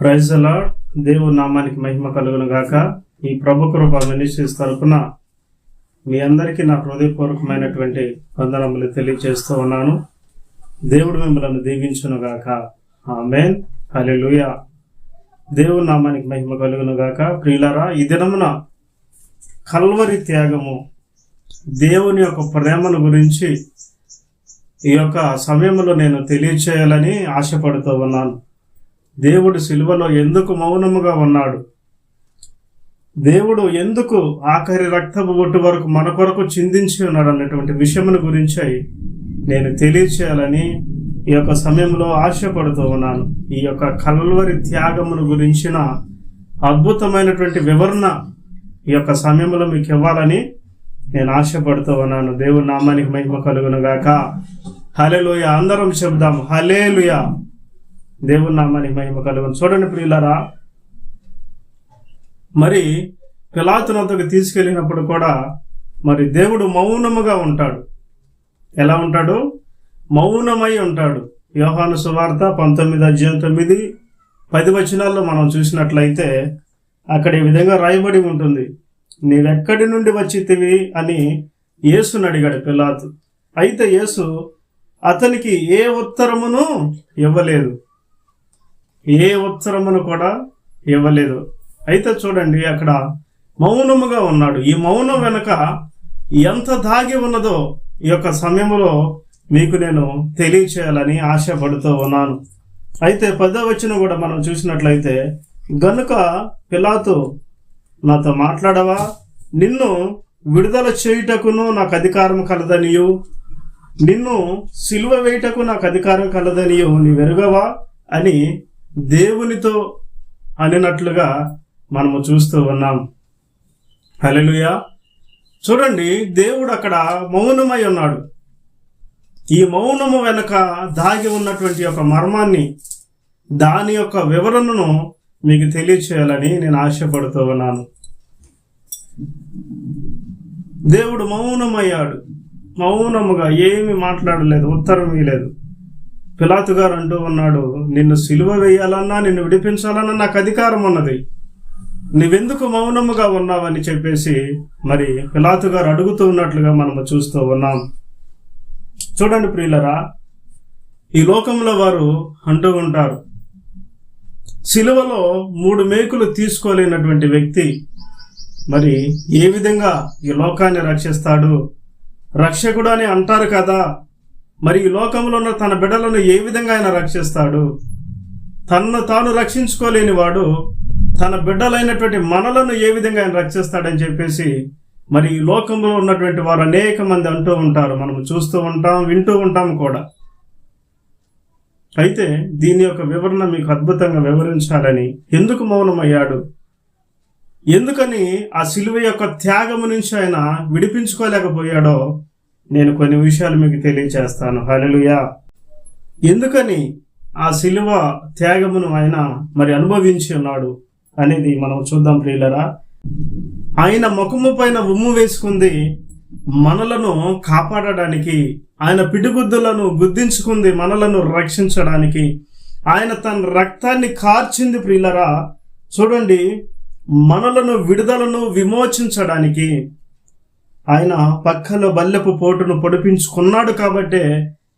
Praise the lord. దేవుని నామానికి మహిమ కలుగును గాక. ఈ ప్రభు కృప మినిస్ట్రీస్ తరపున మీ అందరికీ నా హృదయపూర్వకమైనటువంటి వందనములు తెలియజేస్తూ ఉన్నాను. దేవుడు మిమ్మల్ని దీవించును గాక. ఆమేన్. హల్లెలూయా. దేవుని నామానికి మహిమ కలుగును గాక. ప్రియులారా, ఈ దినమున కల్వరి త్యాగము, దేవుని యొక్క ప్రేమను గురించి ఈ యొక్క సమయంలో నేను తెలియచేయాలని ఆశపడుతూ ఉన్నాను. దేవుడు సిలువలో ఎందుకు మౌనముగా ఉన్నాడు, దేవుడు ఎందుకు ఆఖరి రక్తపు బొట్టు వరకు మన కొరకు చిందించి ఉన్నాడు అన్నటువంటి విషయమును గురించి నేను తెలియచేయాలని ఈ యొక్క సమయంలో ఆశపడుతూ ఉన్నాను. ఈ యొక్క కల్వరి త్యాగమును గురించిన అద్భుతమైనటువంటి వివరణ ఈ యొక్క సమయంలో మీకు ఇవ్వాలని నేను ఆశపడుతూ ఉన్నాను. దేవుని నామానికి మహిమ కలుగును గాక. హల్లెలూయా. అందరం చెప్దాం హల్లెలూయా. దేవుని నామానికి మహిమ కలుగును. చూడండి ప్రియులారా, మరి పిలాతు వద్దకు తీసుకెళ్ళినప్పుడు కూడా మరి దేవుడు మౌనముగా ఉంటాడు. ఎలా ఉంటాడు? మౌనమై ఉంటాడు. యోహాను సువార్త 19:9-10 వచనాల్లో మనం చూసినట్లయితే అక్కడ ఈ విధంగా రాయబడి ఉంటుంది. నీవెక్కడి నుండి వచ్చితివి అని యేసుని అడిగాడు పిలాతు. అయితే యేసు అతనికి ఏ ఉత్తరమును ఇవ్వలేదు, ఏ ఉత్తరమును కూడా ఇవ్వలేదు. అయితే చూడండి, అక్కడ మౌనముగా ఉన్నాడు. ఈ మౌనం వెనక ఎంత దాగి ఉన్నదో ఈ యొక్క సమయంలో మీకు నేను తెలియచేయాలని ఆశపడుతూ ఉన్నాను. అయితే 10వ వచనం కూడా మనం చూసినట్లయితే, గనుక పిలాతు నాతో మాట్లాడవా, నిన్ను విడుదల చేయుటకును నాకు అధికారం కలదనియు, నిన్ను సిలువ వేయుటకు నాకు అధికారం కలదనియు నీవెరుగవా అని దేవునితో అనినట్లుగా మనము చూస్తూ ఉన్నాం. హల్లెలూయా. చూడండి, దేవుడు అక్కడ మౌనమై ఉన్నాడు. ఈ మౌనము వెనక దాగి ఉన్నటువంటి యొక్క మర్మాన్ని, దాని యొక్క వివరణను మీకు తెలియచేయాలని నేను ఆశపడుతూ ఉన్నాను. దేవుడు మౌనమయ్యాడు. మౌనముగా ఏమి మాట్లాడలేదు, ఉత్తరం ఇవ్వలేదు. పిలాతు గారు అంటూ ఉన్నాడు, నిన్ను సిలువ వేయాలన్నా నిన్ను విడిపించాలన్నా నాకు అధికారం ఉన్నది, నువ్వెందుకు మౌనముగా ఉన్నావని చెప్పేసి మరి పిలాతు గారు అడుగుతూ ఉన్నట్లుగా మనము చూస్తూ ఉన్నాం. చూడండి ప్రియులరా, ఈ లోకంలో వారు అంటూ ఉంటారు, సిలువలో 3 మేకులు తీసుకోలేనటువంటి వ్యక్తి మరి ఏ విధంగా ఈ లోకాన్ని రక్షిస్తాడు, రక్షకుడు అని అంటారు కదా, మరి ఈ లోకంలో ఉన్న తన బిడ్డలను ఏ విధంగా ఆయన రక్షిస్తాడు, తనను తాను రక్షించుకోలేని వాడు తన బిడ్డలైనటువంటి మనలను ఏ విధంగా ఆయన రక్షిస్తాడని చెప్పేసి మరి ఈ లోకంలో ఉన్నటువంటి వారు అనేక మంది అంటూ ఉంటారు. మనం చూస్తూ ఉంటాం, వింటూ ఉంటాం కూడా. అయితే దీని యొక్క వివరణ మీకు అద్భుతంగా వివరించాలని, ఎందుకు మౌనమయ్యాడు, ఎందుకని ఆ సిలువ యొక్క త్యాగము నుంచి ఆయన విడిపించుకోలేకపోయాడో నేను కొన్ని విషయాలు మీకు తెలియచేస్తాను. హల్లెలూయా. ఎందుకని ఆ సిలువ త్యాగమును ఆయన మరి అనుభవించి ఉన్నాడు అనేది మనం చూద్దాం ప్రియులరా. ఆయన ముఖము పైన ఉమ్ము వేసుకుంది మనలను కాపాడడానికి, ఆయన పిడిగుద్దులను గుద్దించుకుంది మనలను రక్షించడానికి, ఆయన తన రక్తాన్ని కార్చింది ప్రియులరా. చూడండి, మనలను విడుదలను విమోచించడానికి ఆయన పక్కలో బల్లెపు పోటును పొడిపించుకున్నాడు. కాబట్టే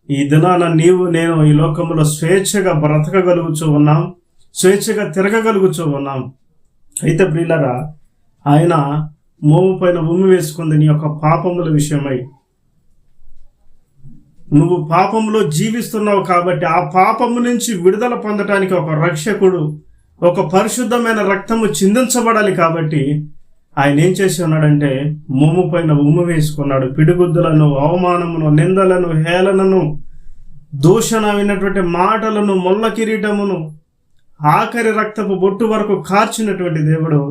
ఈ దినాన నీవు నేను ఈ లోకంలో స్వేచ్ఛగా బ్రతకగలుగుతూ ఉన్నాం, స్వేచ్ఛగా తిరగగలుగుతూ ఉన్నాం. అయితే ప్రియులరా, ఆయన మోము పైన ఉమ్మి వేసుకుంది నీ యొక్క పాపముల విషయమై. నువ్వు పాపంలో జీవిస్తున్నావు కాబట్టి ఆ పాపము నుంచి విడుదల పొందటానికి ఒక రక్షకుడు, ఒక పరిశుద్ధమైన రక్తము చిందించబడాలి. కాబట్టి ఆయన ఏం చేసి ఉన్నాడంటే మోము పైన ఉమ్ము వేసుకున్నాడు. పిడిగుద్దులను, అవమానమును, నిందలను, హేళనను, దూషణమైనటువంటి మాటలను, ముళ్ళ కిరీటమును, ఆఖరి రక్తపు బొట్టు వరకు కార్చినటువంటి దేవుడు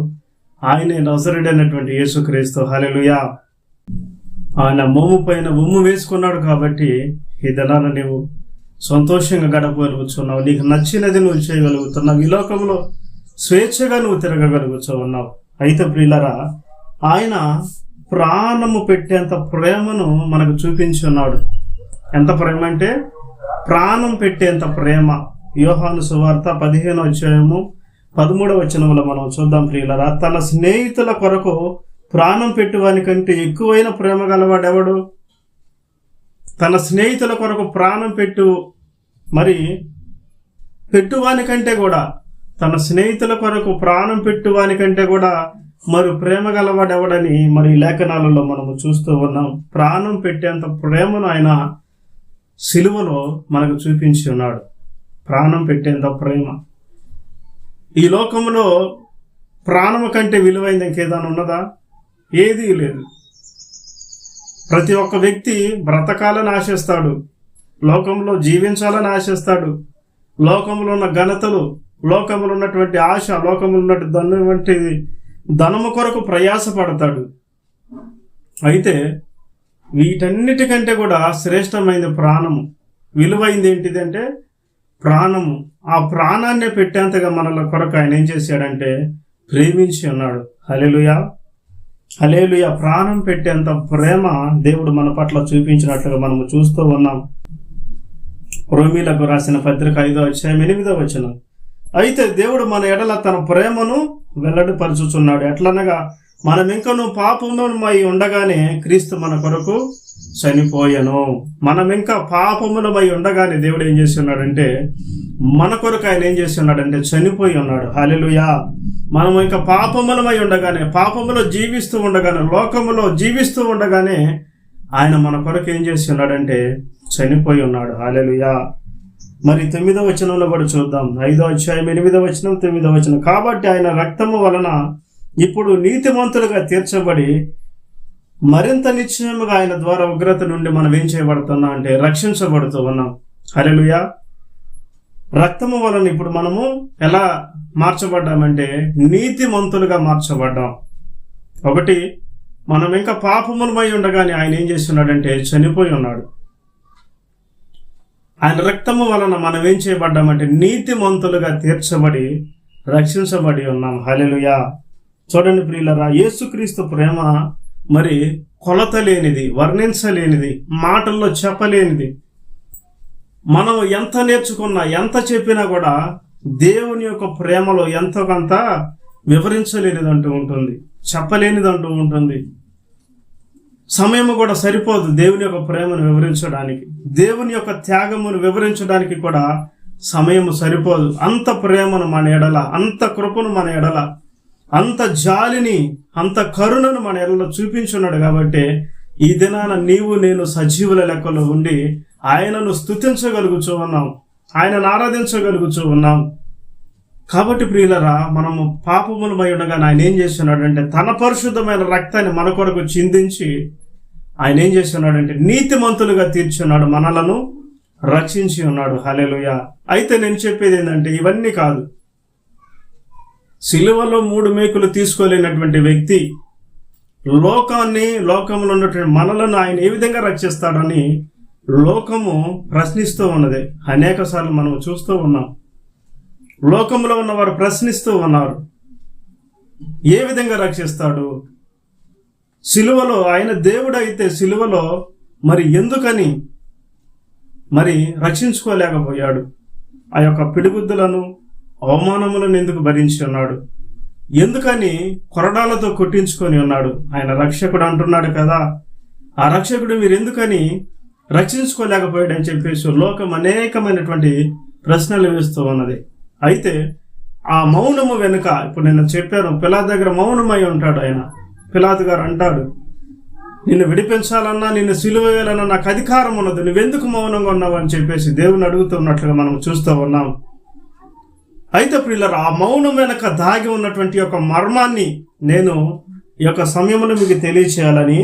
ఆయనే నజరేయుడైనటువంటి యేసుక్రీస్తు. హల్లెలూయా. ఆయన మోము పైన ఉమ్ము వేసుకున్నాడు కాబట్టి ఈ దినాన నీవు సంతోషంగా గడపగలుగుతున్నావు, నీకు నచ్చినది నువ్వు చేయగలుగుతున్నావు, ఈ లోకంలో స్వేచ్ఛగా నువ్వు తిరగగలుగుతూ ఉన్నావు. అయితే ప్రియులరా, ఆయన ప్రాణము పెట్టేంత ప్రేమను మనకు చూపించి ఉన్నాడు. ఎంత ప్రేమ అంటే ప్రాణం పెట్టేంత ప్రేమ. యోహాను సువార్త 15వ అధ్యాయము 13వ వచనంలో మనం చూద్దాం ప్రియులరా. తన స్నేహితుల కొరకు ప్రాణం పెట్టువాని కంటే ఎక్కువైన ప్రేమ గలవాడెవడు? తన స్నేహితుల కొరకు ప్రాణం పెట్టువాని కంటే కూడా, తన స్నేహితుల కొరకు ప్రాణం పెట్టువాని కంటే కూడా మరి ప్రేమ గలవాడెవడని మరి లేఖనాలలో మనము చూస్తూ ఉన్నాం. ప్రాణం పెట్టేంత ప్రేమను ఆయన సిలువలో మనకు చూపించి ఉన్నాడు. ప్రాణం పెట్టేంత ప్రేమ. ఈ లోకంలో ప్రాణము కంటే విలువైంది ఇంకేదైనా ఉన్నదా? ఏదీ లేదు. ప్రతి ఒక్క వ్యక్తి బ్రతకాలని ఆశిస్తాడు, లోకంలో జీవించాలని ఆశిస్తాడు. లోకంలో ఉన్న ఘనతలు, లోకంలో ఉన్నటువంటి ఆశ, లోకంలో ఉన్నటువంటి ధనము కొరకు ప్రయాసపడతాడు. అయితే వీటన్నిటికంటే కూడా శ్రేష్టమైనది ప్రాణము. విలువైంది ఏంటిదంటే ప్రాణము. ఆ ప్రాణాన్నే పెట్టేంతగా మనల కొరకు ఆయన ఏం చేశాడంటే ప్రేమించి ఉన్నాడు. హల్లెలూయా, హల్లెలూయా. ప్రాణం పెట్టేంత ప్రేమ దేవుడు మన పట్ల చూపించినట్లుగా మనము చూస్తూ ఉన్నాం. రోమీలకు రాసిన పత్రిక 5వ అధ్యాయం 8వ వచనం. అయితే దేవుడు మన ఎడల తన ప్రేమను వెల్లడిపరుచుచున్నాడు. ఎట్లనగా మనం ఇంకను పాపములమై ఉండగానే క్రీస్తు మన కొరకు చనిపోయెను. మనం ఇంకా పాపములమై ఉండగానే దేవుడు ఏం చేసి ఉన్నాడంటే మన కొరకు ఆయన ఏం చేసి ఉన్నాడంటే చనిపోయి ఉన్నాడు. హల్లెలూయా. మనం ఇంకా పాపములమై ఉండగానే, పాపములో జీవిస్తూ ఉండగానే, లోకములో జీవిస్తూ ఉండగానే ఆయన మన కొరకు ఏం చేసి ఉన్నాడంటే చనిపోయి ఉన్నాడు. హల్లెలూయా. మరి 9వ వచనంలో కూడా చూద్దాం. 5వ అధ్యాయం 8వ వచనం 9వ వచనం. కాబట్టి ఆయన రక్తము వలన ఇప్పుడు నీతిమంతులుగా తీర్చబడి మరింత నిశ్చయముగా ఆయన ద్వారా ఉగ్రత నుండి మనం ఏం చేయబడుతున్నాం అంటే రక్షించబడుతూ ఉన్నాం. హల్లెలూయా. రక్తము వలన ఇప్పుడు మనము ఎలా మార్చబడ్డామంటే నీతిమంతులుగా మార్చబడ్డాం. ఒకటి, మనం ఇంకా పాపములమై ఉండగానే ఆయన ఏం చేస్తున్నాడంటే చనిపోయి ఉన్నాడు. ఆయన రక్తము వలన మనం ఏం చేయబడ్డామంటే నీతిమంతులుగా తీర్చబడి రక్షించబడి ఉన్నాం. హల్లెలూయా. చూడండి ప్రియులరా, యేసుక్రీస్తు ప్రేమ మరి కొలత లేనిది, వర్ణించలేనిది, మాటల్లో చెప్పలేనిది. మనం ఎంత నేర్చుకున్నా, ఎంత చెప్పినా కూడా దేవుని యొక్క ప్రేమలో ఎంతో కొంత వివరించలేనిదంటూ ఉంటుంది, చెప్పలేనిదంటూ ఉంటుంది. సమయం కూడా సరిపోదు దేవుని యొక్క ప్రేమను వివరించడానికి, దేవుని యొక్క త్యాగమును వివరించడానికి కూడా సమయము సరిపోదు. అంత ప్రేమను మన ఎడల, అంత కృపను మన ఎడల, అంత జాలిని, అంత కరుణను మన ఎడలో చూపించున్నాడు. కాబట్టి ఈ దినాన నీవు నేను సజీవుల లెక్కలో ఉండి ఆయనను స్తుతించగలుగుతూ ఉన్నాం, ఆయనను ఆరాధించగలుగుతూ ఉన్నాం. కాబట్టి ప్రియులరా, మనము పాపములమై ఉండగా ఆయన ఏం చేస్తున్నాడంటే తన పరిశుద్ధమైన రక్తాన్ని మన కొరకు చిందించి ఆయన ఏం చేస్తున్నాడంటే నీతిమంతులుగా తీర్చున్నాడు, మనలను రక్షించి ఉన్నాడు. హల్లెలూయా. అయితే నేను చెప్పేది ఏంటంటే ఇవన్నీ కాదు. సిలువలో 3 మేకులు తీసుకోలేనటువంటి వ్యక్తి లోకంలో ఉన్నటువంటి మనలను ఆయన ఏ విధంగా రక్షిస్తాడని లోకము ప్రశ్నిస్తూ ఉన్నది. అనేక సార్లు మనం చూస్తూ ఉన్నాం. లోకంలో ఉన్నవారు ప్రశ్నిస్తూ ఉన్నారు, ఏ విధంగా రక్షిస్తాడు? సిలువలో ఆయన దేవుడు అయితే సిలువలో మరి ఎందుకని మరి రక్షించుకోలేకపోయాడు? ఆ యొక్క పిడిగుద్దులను, అవమానములను ఎందుకు భరించి ఉన్నాడు? ఎందుకని కొరడాలతో కొట్టించుకొని ఉన్నాడు? ఆయన రక్షకుడు అంటున్నాడు కదా, ఆ రక్షకుడు మీరు ఎందుకని రక్షించుకోలేకపోయాడు అని చెప్పేసి లోకం అనేకమైనటువంటి ప్రశ్నలు వేస్తూ ఉన్నది. అయితే ఆ మౌనము వెనుక, ఇప్పుడు నేను చెప్పాను, పిలాతు దగ్గర మౌనమై ఉంటాడు ఆయన. పిలాతు గారు అంటాడు, నిన్ను విడిపించాలన్నా, నిన్ను సిలువ వేయాలన్నా నాకు అధికారం ఉన్నది, నువ్వెందుకు మౌనంగా ఉన్నావు అని చెప్పేసి దేవుని అడుగుతున్నట్లుగా మనం చూస్తూ ఉన్నాం. అయితే ప్రియులారా, ఆ మౌనం వెనక దాగి ఉన్నటువంటి యొక్క మర్మాన్ని నేను ఈ యొక్క సమయంలో మీకు తెలియచేయాలని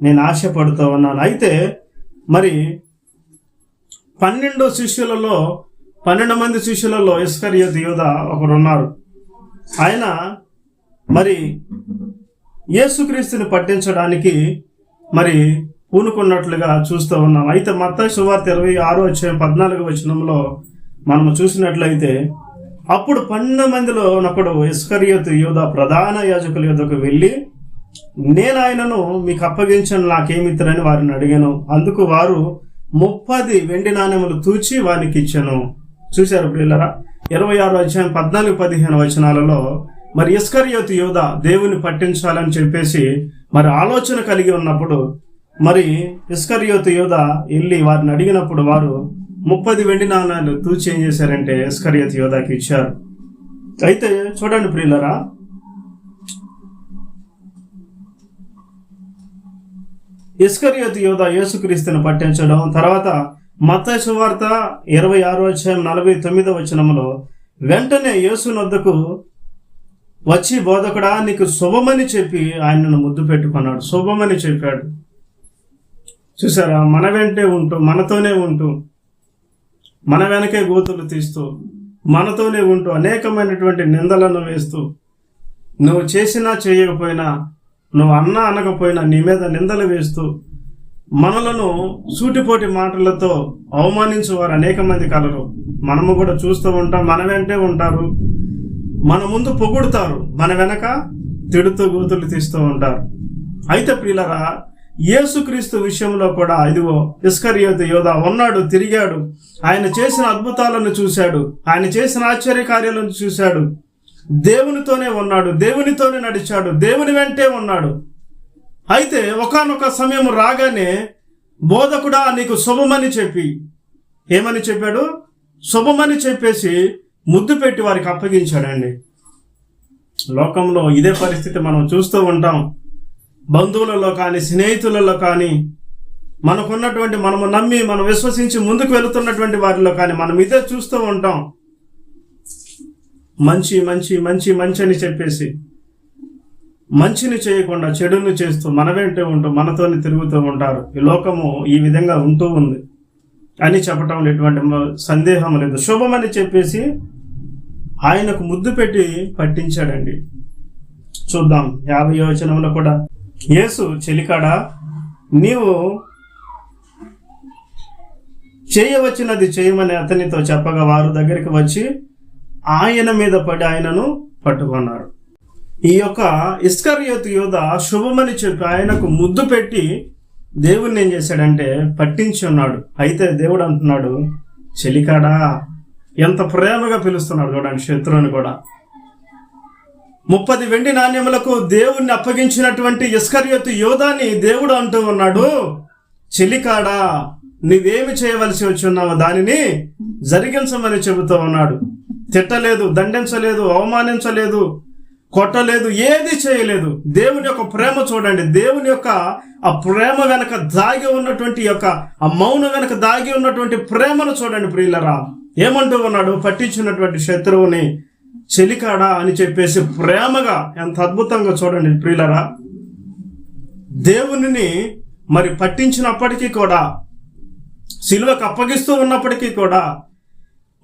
నేను ఆశపడుతూ ఉన్నాను. అయితే మరి 12 మంది శిష్యులలో ఇస్కరియోతు యూదా ఒకరున్నారు. ఆయన మరి యేసుక్రీస్తుని పట్టించడానికి మరి పూనుకున్నట్లుగా చూస్తూ ఉన్నాం. అయితే మత్తయి సువార్త 26వ అధ్యాయం 14వ వచనంలో మనము చూసినట్లయితే, అప్పుడు 12 మందిలో ఒకడు ఇస్కరియోతు యూదా ప్రధాన యాజకుల యొద్దకు వెళ్ళి, నేను ఆయనను మీకు అప్పగించను, నాకేమిత్తరని వారిని అడిగాను. అందుకు వారు 30 వెండి నాణెములు తూచి వారికి ఇచ్చాను. చూశారు ప్రియులారా, 26వ అధ్యాయం 14-15 వచనాలలో మరి ఇస్కరియోతు యూదా దేవుని పట్టించాలని చెప్పేసి మరి ఆలోచన కలిగి ఉన్నప్పుడు మరి ఇస్కరియోతు యూదా వెళ్ళి వారిని అడిగినప్పుడు వారు 30 వెండి నాణాలు తూచి ఏం చేశారంటే ఇస్కరియోతు యూదాకి ఇచ్చారు. అయితే చూడండి ప్రియులరా, ఇస్కరియోతు యూదా యేసుక్రీస్తుని పట్టించడం, తర్వాత మత్తయి సువార్త 26వ అధ్యాయం 49వ వచనంలో వెంటనే యేసు నొద్దకు వచ్చి బోధకుడా నీకు శుభమని చెప్పి ఆయనను ముద్దు పెట్టుకున్నాడు. శుభమని చెప్పాడు. చూసారా, మన వెంటే ఉంటూ మనతోనే ఉంటూ మన వెనకే గోతులు తీస్తూ మనతోనే ఉంటూ అనేకమైనటువంటి నిందలను వేస్తూ నువ్వు చేసినా చేయకపోయినా నువ్వు అన్నా అనకపోయినా నీ మీద నిందలు వేస్తూ మనలను సూటిపోటి మాటలతో అవమానించేవారు అనేక మంది కలరు. మనము కూడా చూస్తూ ఉంటాం. మన వెంటే ఉంటారు, మన ముందు పొగుడుతారు, మన వెనక తిడుతూ గోతులు తీస్తూ ఉంటారు. అయితే ప్రియులరా, యేసుక్రీస్తు విషయంలో కూడా ఇదిగో ఇస్కరియోతు యూదా ఉన్నాడు, తిరిగాడు. ఆయన చేసిన అద్భుతాలను చూశాడు, ఆయన చేసిన ఆశ్చర్య కార్యాలను చూశాడు. దేవునితోనే ఉన్నాడు, దేవునితోనే నడిచాడు, దేవుని వెంటే ఉన్నాడు. అయితే ఒకానొక సమయం రాగానే బోధకుడా నీకు శుభమని చెప్పి ఏమని చెప్పాడు? శుభమని చెప్పేసి ముద్దు పెట్టి వారికి అప్పగించాడండి. లోకంలో ఇదే పరిస్థితి మనం చూస్తూ ఉంటాం. బంధువులలో కానీ స్నేహితులలో కానీ మనకున్నటువంటి మనము నమ్మి మనం విశ్వసించి ముందుకు వెళుతున్నటువంటి వారిలో కానీ మనం ఇదే చూస్తూ ఉంటాం. మంచి మంచి మంచి మంచి అని చెప్పేసి మంచిని చేయకుండా చెడుని చేస్తూ మన వెంటే ఉంటూ మనతోని తిరుగుతూ ఉంటారు. ఈ లోకము ఈ విధంగా ఉంటూ ఉంది అని చెప్పటం ఎటువంటి సందేహం లేదు. శుభమని చెప్పేసి ఆయనకు ముద్దు పెట్టి పట్టించాడండి. చూద్దాం 50వ వచనంలో కూడా, యేసు చెలికాడా నీవు చేయవచ్చినది చేయమని అతనితో చెప్పగా వారు దగ్గరికి వచ్చి ఆయన మీద పడి ఆయనను పట్టుకున్నారు. ఈ యొక్క ఇస్కరియోతు యూదా శుభమని చెప్పి ఆయనకు ముద్దు పెట్టి దేవుణ్ణి ఏం చేశాడంటే పట్టించి ఉన్నాడు. అయితే దేవుడు అంటున్నాడు, చెలికాడా, ఎంత ప్రేమగా పిలుస్తున్నాడు చూడండి శత్రువుని కూడా. 30 వెండి నాణ్యములకు దేవుణ్ణి అప్పగించినటువంటి ఇస్కరియోతు యూదాని దేవుడు అంటూ ఉన్నాడు, చెలికాడా నీవేమి చేయవలసి వచ్చి ఉన్నావో దానిని జరిగించమని చెబుతూ ఉన్నాడు. తిట్టలేదు, దండించలేదు, అవమానించలేదు, కొట్టలేదు, ఏది చేయలేదు. దేవుని యొక్క ప్రేమ చూడండి. దేవుని యొక్క ఆ ప్రేమ వెనక దాగి ఉన్నటువంటి యొక్క ఆ మౌనం వెనక దాగి ఉన్నటువంటి ప్రేమను చూడండి ప్రియులరా. ఏమంటూ ఉన్నాడు? పట్టించినటువంటి శత్రువుని చెలికాడా అని చెప్పేసి ప్రేమగా, ఎంత అద్భుతంగా చూడండి ప్రియులరా. దేవునిని మరి పట్టించినప్పటికీ కూడా, సిలువకు అప్పగిస్తూ ఉన్నప్పటికీ కూడా,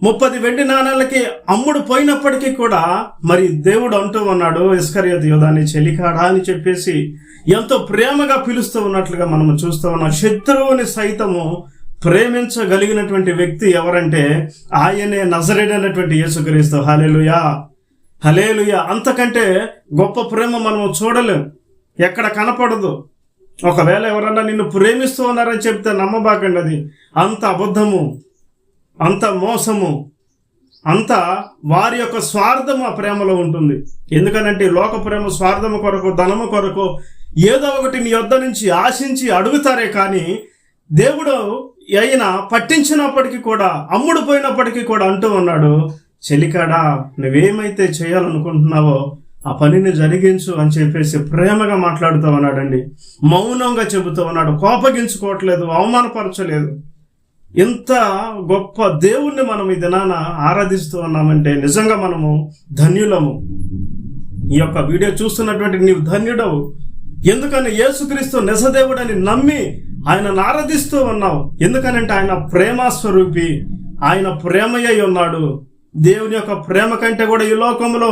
30 వెండి నాణాలకి అమ్ముడు పోయినప్పటికీ కూడా మరి దేవుడు అంటూ ఉన్నాడు ఇస్కరియోతు యూదాని చెలికాడా అని చెప్పేసి ఎంతో ప్రేమగా పిలుస్తూ ఉన్నట్లుగా మనము చూస్తూ ఉన్నాం. శత్రువుని సైతము ప్రేమించగలిగినటువంటి వ్యక్తి ఎవరంటే ఆయనే నజరేయుడైనటువంటి యేసుక్రీస్తు. హల్లెలూయా, హల్లెలూయా. అంతకంటే గొప్ప ప్రేమ మనము చూడలేం, ఎక్కడ కనపడదు. ఒకవేళ ఎవరన్నా నిన్ను ప్రేమిస్తూ ఉన్నారని చెప్తే నమ్మబాకండి. అది అంత అబద్ధము, అంత మోసము, అంత వారి యొక్క స్వార్థము ఆ ప్రేమలో ఉంటుంది. ఎందుకనంటే లోక ప్రేమ స్వార్థము కొరకు, ధనము కొరకు ఏదో ఒకటి నీ యొద్ద నుంచి ఆశించి అడుగుతారే కానీ దేవుడు అయినా పట్టించినప్పటికీ కూడా, అమ్ముడు పోయినప్పటికీ కూడా అంటూ ఉన్నాడు, చెలికాడా నువ్వేమైతే చేయాలనుకుంటున్నావో ఆ పనిని జరిగించు అని చెప్పేసి ప్రేమగా మాట్లాడుతూ ఉన్నాడండి. మౌనంగా చెబుతూ ఉన్నాడు, కోపగించుకోవట్లేదు, అవమానపరచలేదు. ఎంత గొప్ప దేవుణ్ణి మనం ఈ దినాన ఆరాధిస్తూ ఉన్నామంటే నిజంగా మనము ధన్యులము. ఈ యొక్క వీడియో చూస్తున్నటువంటి నీవు ధన్యుడవు. ఎందుకని యేసుక్రీస్తు నిజదేవుడని నమ్మి ఆయనను ఆరాధిస్తూ ఉన్నావు. ఎందుకనంటే ఆయన ప్రేమస్వరూపి, ఆయన ప్రేమయ్య ఉన్నాడు. దేవుని యొక్క ప్రేమ కంటే కూడా ఈ లోకంలో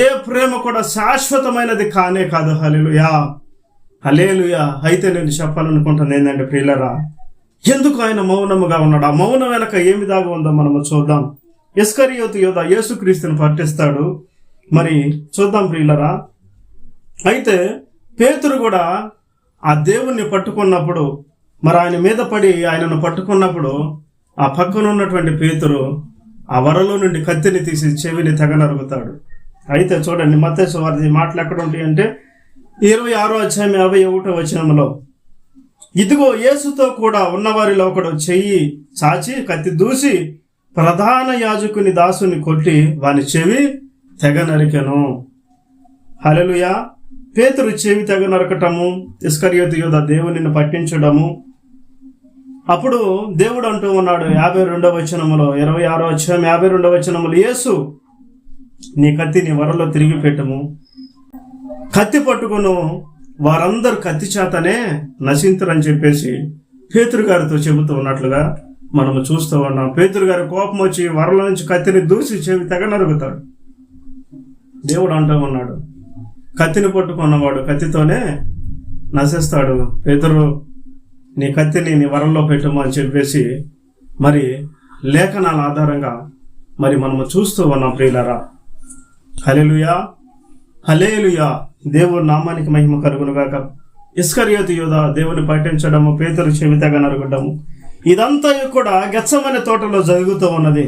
ఏ ప్రేమ కూడా శాశ్వతమైనది కానే కాదు. హల్లెలూయా, హల్లెలూయా. అయితే నేను చెప్పాలనుకుంటున్నాను ఏంటంటే ప్రియులరా, ఎందుకు ఆయన మౌనముగా ఉన్నాడు? ఆ మౌనం వెనక ఏమి దాగా ఉందో మనము చూద్దాం. ఇస్కరియోతు యూదా యేసుక్రీస్తుని పట్టిస్తాడు. మరి చూద్దాం ప్రియులరా. అయితే పేతురు కూడా ఆ దేవుణ్ణి పట్టుకున్నప్పుడు, మరి ఆయన మీద పడి ఆయనను పట్టుకున్నప్పుడు ఆ పక్కన ఉన్నటువంటి పేతురు ఆ వరలో నుండి కత్తిని తీసి చెవిని తెగ నరుగుతాడు. అయితే చూడండి, మత్తయి సువార్త మాటలు ఎక్కడ ఉంటాయి అంటే 26వ అధ్యాయం 51వ వచనంలో, ఇదిగో యేసుతో కూడా ఉన్నవారిలో ఒకడు చెయ్యి చాచి కత్తి దూసి ప్రధాన యాజకుని దాసుని కొట్టి వాని చెవి తెగ నరికెను. హల్లెలూయా. పేతురు చెవి తెగ నరకటము, ఇస్కరియోతు యూదా దేవునిని పట్టించడము. అప్పుడు దేవుడు అంటూ ఉన్నాడు 52వ వచనములో, 26వ అధ్యాయం 52వ వచనములో, యేసు నీ కత్తి నీ వరలో తిరిగి పెట్టము, కత్తి పట్టుకును వారందరూ కత్తి చేతనే నశింతురని చెప్పేసి పేతురు గారితో చెబుతూ ఉన్నట్లుగా మనము చూస్తూ ఉన్నాం. పేతురు గారి కోపం వచ్చి వరల నుంచి కత్తిని దూసి చెవి తెగ నరుగుతాడు. దేవుడు అంటూ ఉన్నాడు, కత్తిని పట్టుకున్నవాడు కత్తితోనే నశిస్తాడు. పేతురు నీ కత్తిని నీ వరంలో పెట్టము అని చెప్పేసి మరి లేఖనాల ఆధారంగా మరి మనము చూస్తూ ఉన్నాం ప్రియులారా. హల్లెలూయా, హల్లెలూయా. దేవుని నామానికి మహిమ కలుగునుగాక. ఇస్కరియోతు యూదా దేవుని పట్టించడము, పేతురు చెవి తెగ నరగడము, ఇదంతా కూడా గెత్సెమనే తోటలో జరుగుతూ ఉన్నది.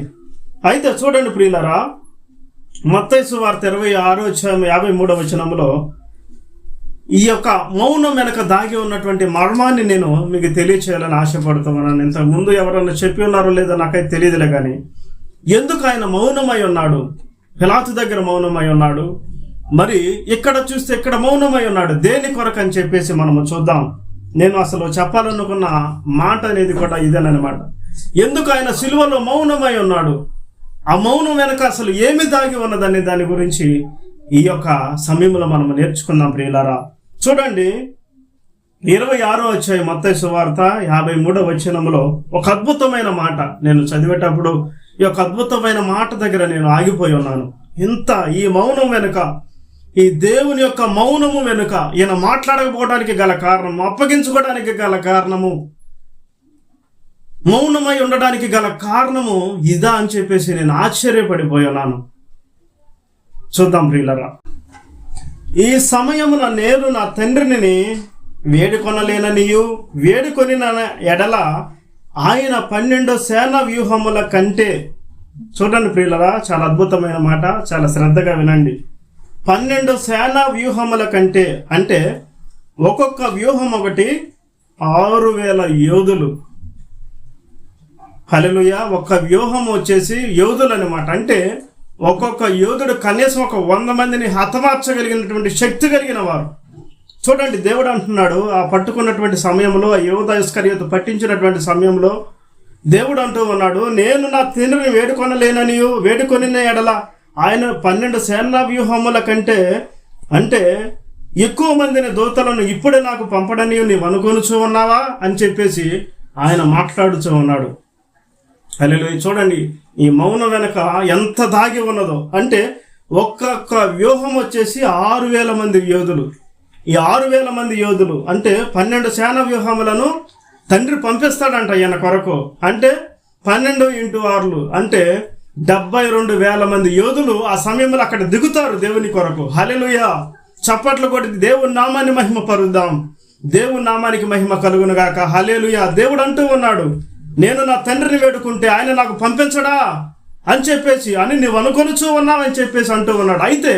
అయితే చూడండి ప్రియులారా, మత్తయి సువార్త 26వ అధ్యాయం 53వ వచనంలో ఈ యొక్క మౌనం వెనక దాగి ఉన్నటువంటి మర్మాన్ని నేను మీకు తెలియచేయాలని ఆశపడుతున్నాను. ఇంతకుముందు ఎవరన్నా చెప్పి ఉన్నారో లేదో నాకైతే తెలియదులే, కానీ ఎందుకు ఆయన మౌనమై ఉన్నాడు? పిలాతు దగ్గర మౌనమై ఉన్నాడు, మరి ఇక్కడ చూస్తే ఇక్కడ మౌనమై ఉన్నాడు. దేని కొరకు అని చెప్పేసి మనము చూద్దాం. నేను అసలు చెప్పాలనుకున్న మాట అనేది కూడా ఇదేనమాట. ఎందుకు ఆయన సిలువలో మౌనమై ఉన్నాడు? ఆ మౌనం వెనక అసలు ఏమి దాగి ఉన్నదనే దాని గురించి ఈ యొక్క సమయంలో మనం నేర్చుకుందాం ప్రియులారా. చూడండి, 26వ అధ్యాయం మత్తయి సువార్త 53వ వచనంలో ఒక అద్భుతమైన మాట నేను చదివేటప్పుడు ఈ యొక్క అద్భుతమైన మాట దగ్గర నేను ఆగిపోయి ఉన్నాను. ఇంత ఈ మౌనం వెనుక, ఈ దేవుని యొక్క మౌనము వెనుక ఈయన మాట్లాడకపోవడానికి గల కారణము, అప్పగించుకోవడానికి గల కారణము, మౌనమై ఉండడానికి గల కారణము ఇదా అని చెప్పేసి నేను ఆశ్చర్యపడిపోయాను. చూద్దాం ప్రియులరా. ఈ సమయమున నేను నా తండ్రిని వేడుకొనలేననియు, వేడుకొని ఎడల ఆయన 12 సేన వ్యూహముల కంటే, చూడండి ప్రియులరా, చాలా అద్భుతమైన మాట, చాలా శ్రద్ధగా వినండి. 12 సేన వ్యూహముల కంటే అంటే ఒక్కొక్క వ్యూహం ఒకటి 6000 యోధులు. హల్లెలూయా. ఒక్క వ్యూహం వచ్చేసి యోధులు అనమాట. అంటే ఒక్కొక్క యోధుడు కనీసం ఒక 100 మందిని హతమార్చగలిగినటువంటి శక్తి కలిగిన వారు. చూడండి, దేవుడు అంటున్నాడు, ఆ పట్టుకున్నటువంటి సమయంలో, ఆ యూదా ఇస్కరియోతు పట్టించినటువంటి సమయంలో దేవుడు అంటూ ఉన్నాడు, నేను నా తండ్రిని వేడుకొనలేననియు, వేడుకొని ఎడల ఆయన 12 సేనా వ్యూహముల కంటే అంటే ఎక్కువ మందిని దూతలను ఇప్పుడే నాకు పంపడని నీవు అనుకొనుచూ ఉన్నావా అని చెప్పేసి ఆయన మాట్లాడుతూ ఉన్నాడు. హల్లెలూయా. చూడండి, ఈ మౌనం వెనక ఎంత దాగి ఉన్నదో. అంటే ఒక్కొక్క వ్యూహం వచ్చేసి 6000 మంది యోధులు. ఈ 6000 మంది యోధులు అంటే 12 సేన వ్యూహములను తండ్రి పంపిస్తాడంట ఈయన కొరకు. అంటే 12 × 6 అంటే 72,000 మంది యోధులు ఆ సమయంలో అక్కడ దిగుతారు దేవుని కొరకు. హల్లెలూయా. చప్పట్లు కొట్టి దేవుని నామాన్ని మహిమ పరుద్దాం. దేవుని నామానికి మహిమ కలుగునుగాక. హల్లెలూయా. దేవుడు అంటూ ఉన్నాడు, నేను నా తండ్రిని వేడుకుంటే ఆయన నాకు పంపించడా అని చెప్పేసి అని నీవు అనుకొనుచూ ఉన్నావని చెప్పేసి అంటూ ఉన్నాడు. అయితే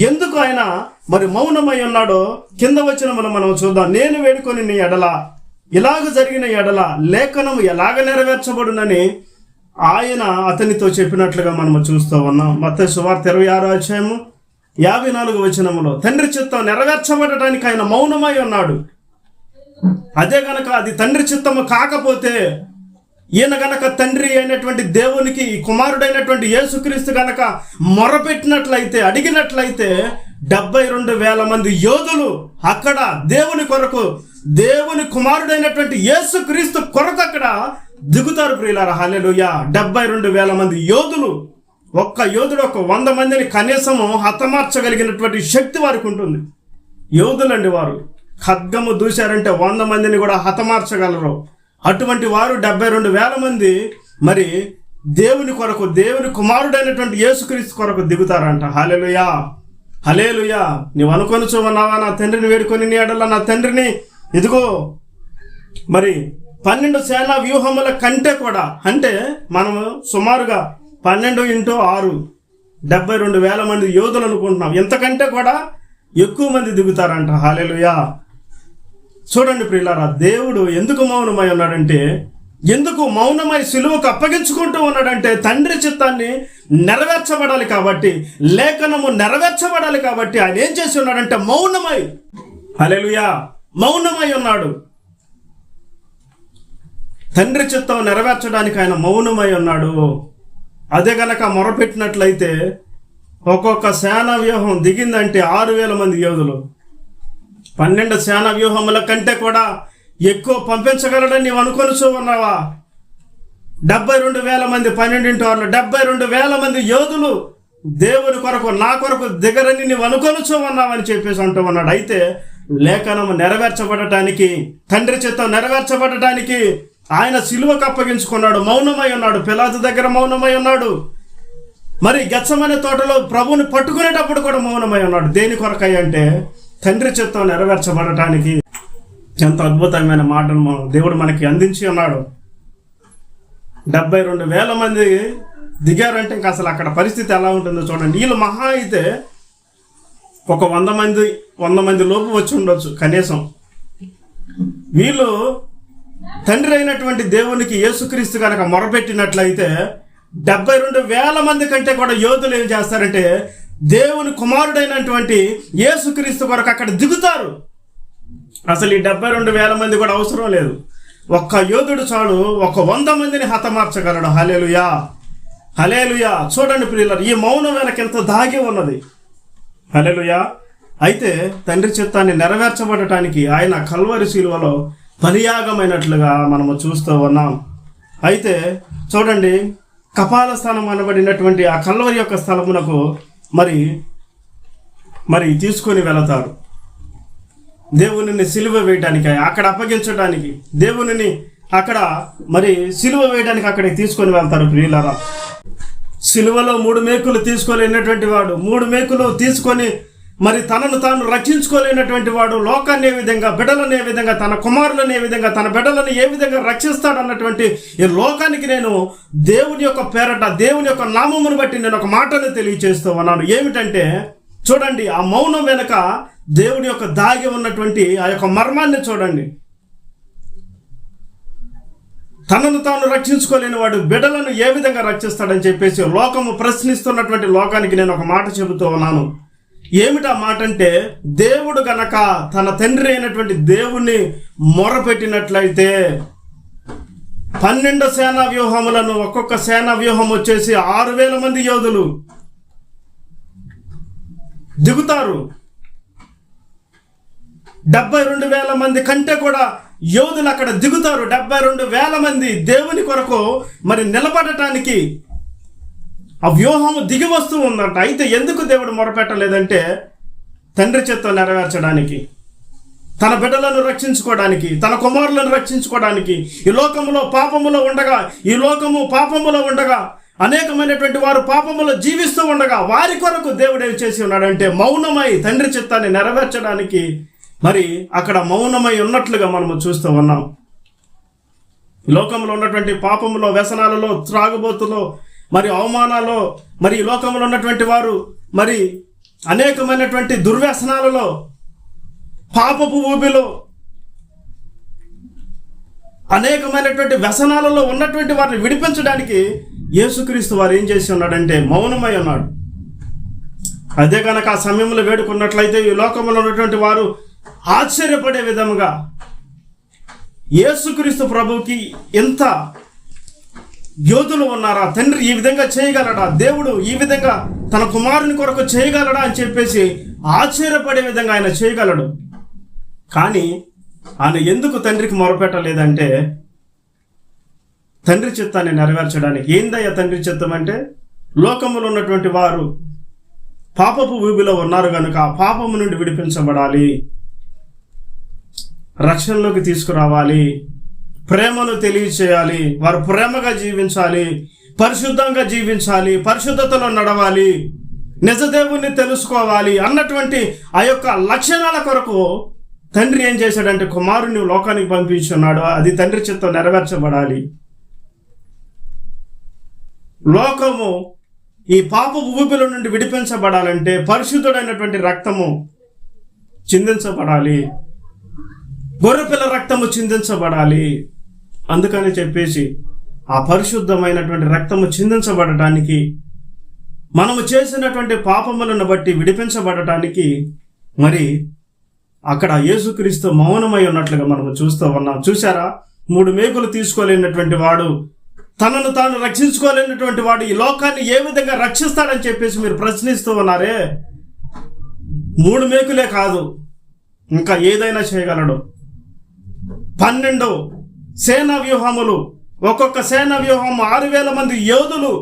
ఎందుకు ఆయన మరి మౌనమై ఉన్నాడో కింద వచనములో మనం చూద్దాం. నేను వేడుకొని నీ ఎడల, ఇలాగ జరిగిన ఎడల లేఖనము ఎలాగ నెరవేర్చబడునని ఆయన అతనితో చెప్పినట్లుగా మనం చూస్తూ ఉన్నాం. మత్తయి సువార్త 26వ అధ్యాయము 54వ వచనములో తండ్రి చిత్తం నెరవేర్చబడటానికి ఆయన మౌనమై ఉన్నాడు. అదే గనక అది తండ్రి చిత్తము కాకపోతే, ఈయన గనక తండ్రి అయినటువంటి దేవునికి కుమారుడైనటువంటి యేసుక్రీస్తు గనక మొరపెట్టినట్లయితే, అడిగినట్లయితే 72,000 మంది యోధులు అక్కడ దేవుని కొరకు, దేవుని కుమారుడైనటువంటి యేసుక్రీస్తు కొరకు అక్కడ దిగుతారు ప్రియులారా. హల్లెలూయా. 72,000 మంది యోధులు. ఒక్క యోధుడు ఒక 100 మందిని కనీసము హతమార్చగలిగినటువంటి శక్తి వారికి ఉంటుంది. యోధులండి వారు. ఖడ్గము దూశారంటే 100 మందిని కూడా హతమార్చగలరు. అటువంటి వారు 72,000 మంది మరి దేవుని కొరకు, దేవుని కుమారుడైనటువంటి యేసుక్రీస్తు కొరకు దిగుతారంట. హల్లెలూయా, హల్లెలూయా. నీవు అనుకొనుచూ ఉన్నావా నా తండ్రిని వేడుకొని నీ ఎడల నా తండ్రిని, ఇదిగో మరి 12 సేనా వ్యూహముల కంటే కూడా, అంటే మనము సుమారుగా 12 × 6 72,000 మంది యోధులు అనుకుంటున్నాం. ఇంతకంటే కూడా ఎక్కువ మంది దిగుతారంట. హల్లెలూయా. చూడండి ప్రియులారా, దేవుడు ఎందుకు మౌనమై ఉన్నాడంటే, ఎందుకు మౌనమై సిలువకు అప్పగించుకుంటూ ఉన్నాడంటే, తండ్రి చిత్తాన్ని నెరవేర్చబడాలి కాబట్టి, లేఖనము నెరవేర్చబడాలి కాబట్టి ఆయన ఏం చేసి ఉన్నాడంటే మౌనమై, హల్లెలూయా, మౌనమై ఉన్నాడు. తండ్రి చిత్తం నెరవేర్చడానికి ఆయన మౌనమై ఉన్నాడు. అదే గనక మొరపెట్టినట్లయితే ఒక్కొక్క సేనా వ్యూహం దిగిందంటే 6,000 మంది యోధులు, 12 సేనా వ్యూహముల కంటే కూడా ఎక్కువ పంపించగలడని నీవు అనుకొనుచూ ఉన్నావా? 72,000 మంది, 12 × 6 72,000 మంది యోధులు దేవుని కొరకు, నా కొరకు దిగరని నీవు అనుకొనుచూ ఉన్నావని చెప్పేసి అంటూ ఉన్నాడు. అయితే లేఖనము నెరవేర్చబడటానికి, తండ్రి చిత్తం నెరవేర్చబడటానికి ఆయన సిలువకు అప్పగించుకున్నాడు, మౌనమై ఉన్నాడు. పిలాతు దగ్గర మౌనమై ఉన్నాడు. మరి గెత్సెమనే తోటలో ప్రభువుని పట్టుకునేటప్పుడు కూడా మౌనమై ఉన్నాడు. దేని కొరకై అంటే తండ్రి చిత్తం నెరవేర్చబడటానికి. ఎంత అద్భుతమైన మాటను దేవుడు మనకి అందించి ఉన్నాడు. 72,000 మంది దిగారంటే ఇంకా అసలు అక్కడ పరిస్థితి ఎలా ఉంటుందో చూడండి. వీళ్ళు మహా అయితే ఒక 100 మంది లోపు వచ్చి ఉండొచ్చు కనీసం. వీళ్ళు తండ్రి అయినటువంటి దేవునికి, యేసుక్రీస్తు కనుక మొరపెట్టినట్లయితే 72,000 మంది కంటే కూడా యోధులు ఏం చేస్తారంటే దేవుని కుమారుడైనటువంటి యేసుక్రీస్తు కొరకు అక్కడ దిగుతారు. అసలు ఈ 72,000 మంది కూడా అవసరం లేదు. ఒక్క యోధుడు చాలు, ఒక 100 మందిని హతమార్చగలడు. హల్లెలూయా, హల్లెలూయా. చూడండి ప్రియులారా, ఈ మౌనం వెనక ఎంత దాగి ఉన్నది. హల్లెలూయా. అయితే తండ్రి చిత్తాన్ని నెరవేర్చబడటానికి ఆయన కల్వరి శిలువలో బలియాగమైనట్లుగా మనము చూస్తూ ఉన్నాం. అయితే చూడండి, కపాల స్థానం అనబడినటువంటి ఆ కల్వరి యొక్క స్థలమునకు మరి తీసుకొని వెళతారు. దేవునిని సిలువ వేయడానికి, అక్కడ అప్పగించడానికి, దేవునిని అక్కడ మరి సిలువ వేయడానికి అక్కడికి తీసుకొని వెళ్తారు. ప్రియులారా, సిలువలో 3 మేకులు తీసుకోలేనటువంటి వాడు, 3 మేకులు తీసుకొని మరి తనను తాను రక్షించుకోలేనటువంటి వాడు లోకాన్ని ఏ విధంగా, బిడ్డలను ఏ విధంగా, తన కుమారులను ఏ విధంగా, తన బిడ్డలను ఏ విధంగా రక్షిస్తాడన్నటువంటి ఈ లోకానికి నేను దేవుని యొక్క పేరట, దేవుని యొక్క నామమును బట్టి నేను ఒక మాటను తెలియజేస్తూ ఉన్నాను. ఏమిటంటే చూడండి, ఆ మౌనం వెనుక దేవుడి యొక్క దాగి ఉన్నటువంటి ఆ యొక్క మర్మాన్ని చూడండి. తనను తాను రక్షించుకోలేని వాడు బిడ్డలను ఏ విధంగా రక్షిస్తాడని చెప్పేసి లోకము ప్రశ్నిస్తున్నటువంటి లోకానికి నేను ఒక మాట చెబుతూ ఉన్నాను. ఏమిటా మాట అంటే, దేవుడు గనక తన తండ్రి అయినటువంటి దేవుణ్ణి మొరపెట్టినట్లయితే 12 సేనా వ్యూహములను, ఒక్కొక్క సేనా వ్యూహం వచ్చేసి 6,000 మంది యోధులు దిగుతారు. 72,000 మంది కంటే కూడా యోధులు అక్కడ దిగుతారు. 72,000 మంది దేవుని కొరకు మరి నిలబడటానికి ఆ వ్యూహము దిగి వస్తూ ఉందంట. అయితే ఎందుకు దేవుడు మొరపెట్టలేదంటే తండ్రి చిత్తం నెరవేర్చడానికి, తన బిడ్డలను రక్షించుకోవడానికి, తన కుమారులను రక్షించుకోవడానికి. ఈ లోకములో పాపములో ఉండగా అనేకమైనటువంటి వారు పాపములో జీవిస్తూ ఉండగా వారి కొరకు దేవుడు ఏం చేసి ఉన్నాడంటే మౌనమై తండ్రి చిత్తాన్ని నెరవేర్చడానికి మరి అక్కడ మౌనమై ఉన్నట్లుగా మనము చూస్తూ ఉన్నాం. ఈ లోకంలో ఉన్నటువంటి పాపములో, వ్యసనాలలో, త్రాగుబోతులో, మరి అవమానాల్లో, మరి ఈ లోకంలో ఉన్నటువంటి వారు మరి అనేకమైనటువంటి దుర్వ్యసనాలలో, పాపపు ఊబిలో, అనేకమైనటువంటి వ్యసనాలలో ఉన్నటువంటి వారిని విడిపించడానికి యేసుక్రీస్తు వారు ఏం చేసి ఉన్నాడంటే మౌనమై ఉన్నాడు. అదే కనుక ఆ సమయంలో వేడుకున్నట్లయితే ఈ లోకంలో ఉన్నటువంటి వారు ఆశ్చర్యపడే విధముగా యేసుక్రీస్తు ప్రభువుకి ఎంత యోధులు ఉన్నారా, తండ్రి ఈ విధంగా చేయగలడా, దేవుడు ఈ విధంగా తన కుమారుని కొరకు చేయగలడా అని చెప్పేసి ఆశ్చర్యపడే విధంగా ఆయన చేయగలడు. కానీ ఆయన ఎందుకు తండ్రికి మొరపెట్టలేదంటే తండ్రి చిత్తాన్ని నెరవేర్చడానికి. ఏందయ్యా తండ్రి చిత్తం అంటే, లోకములో ఉన్నటువంటి వారు పాపపు ఊబిలో ఉన్నారు కనుక ఆ పాపము నుండి విడిపించబడాలి, రక్షణలోకి తీసుకురావాలి, ప్రేమను తెలియచేయాలి, వారు ప్రేమగా జీవించాలి, పరిశుద్ధంగా జీవించాలి, పరిశుద్ధతలో నడవాలి, నిజదేవుణ్ణి తెలుసుకోవాలి అన్నటువంటి ఆ యొక్క లక్షణాల కొరకు తండ్రి ఏం చేశాడంటే కుమారుని లోకానికి పంపించున్నాడు. అది తండ్రి చిత్తం నెరవేర్చబడాలి. లోకము ఈ పాప ఊబిల నుండి విడిపించబడాలంటే పరిశుద్ధుడైనటువంటి రక్తము చిందించబడాలి, గొర్రెపిల్ల రక్తము చిందించబడాలి. అందుకని చెప్పేసి ఆ పరిశుద్ధమైనటువంటి రక్తము చిందించబడటానికి, మనము చేసినటువంటి పాపములను బట్టి విడిపించబడటానికి మరి అక్కడ యేసుక్రీస్తు మౌనమై ఉన్నట్లుగా మనము చూస్తూ ఉన్నాం. చూసారా, 3 మేకులు తీసుకోలేనటువంటి వాడు, తనను తాను రక్షించుకోలేనటువంటి వాడు ఈ లోకాన్ని ఏ విధంగా రక్షిస్తాడని చెప్పేసి మీరు ప్రశ్నిస్తూ ఉన్నారే. 3 మేకులే కాదు, ఇంకా ఏదైనా చేయగలడు. 12 సేనా వ్యూహములు, ఒక్కొక్క సేనా వ్యూహం 6,000 మంది యోధులు,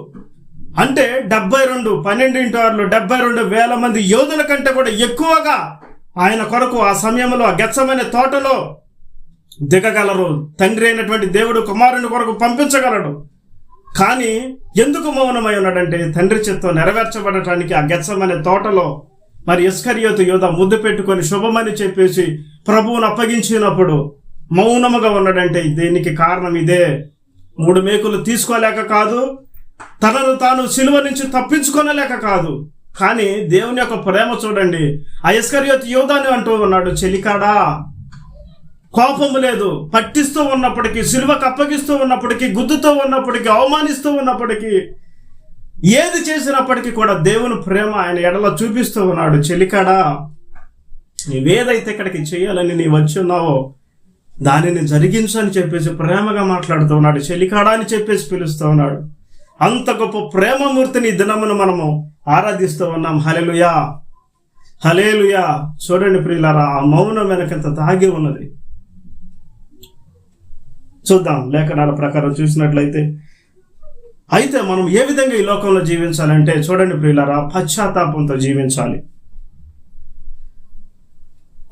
అంటే 72, 12 × 6 72,000 మంది యోధుల కంటే కూడా ఎక్కువగా ఆయన కొరకు ఆ సమయంలో ఆ గెత్సెమనే తోటలో దిగగలరు. తండ్రి అయినటువంటి దేవుడు కుమారుని కొరకు పంపించగలడు. కానీ ఎందుకు మౌనమై ఉన్నాడంటే తండ్రి చిత్తం నెరవేర్చబడటానికి ఆ గెత్సెమనే తోటలో మరి ఇస్కరియోతు యూద ముద్దు పెట్టుకొని శుభమని చెప్పేసి ప్రభువును అప్పగించినప్పుడు మౌనముగా ఉన్నాడంటే దీనికి కారణం ఇదే. 3 మేకులు తీసుకోలేక కాదు, తనను తాను సిలువ నుంచి తప్పించుకోనలేక కాదు, కానీ దేవుని యొక్క ప్రేమ చూడండి. ఆ ఇస్కరియోతు యూదాని అంటూ ఉన్నాడు, చెలికాడా, కోపము లేదు, పట్టిస్తూ ఉన్నప్పటికీ, సిలువకు అప్పగిస్తూ ఉన్నప్పటికీ, గుద్దుతూ ఉన్నప్పటికీ, అవమానిస్తూ ఉన్నప్పటికీ, ఏది చేసినప్పటికీ కూడా దేవుని ప్రేమ ఆయన ఎడలో చూపిస్తూ ఉన్నాడు. చెలికాడా, నీవేదైతే ఇక్కడికి చేయాలని నీ వచ్చి ఉన్నావో దానిని జరిగించు అని చెప్పేసి ప్రేమగా మాట్లాడుతూ ఉన్నాడు. చెలికాడా అని చెప్పేసి పిలుస్తూ ఉన్నాడు. అంత గొప్ప ప్రేమమూర్తిని దినమును మనము ఆరాధిస్తూ ఉన్నాం. హల్లెలూయా, హల్లెలూయా. చూడండి ప్రియులారా, ఆ మౌనం వెనకంత తాగి ఉన్నది. చూద్దాం లేఖనాల ప్రకారం చూసినట్లయితే. అయితే మనం ఏ విధంగా ఈ లోకంలో జీవించాలంటే చూడండి ప్రియులారా, పశ్చాత్తాపంతో జీవించాలి.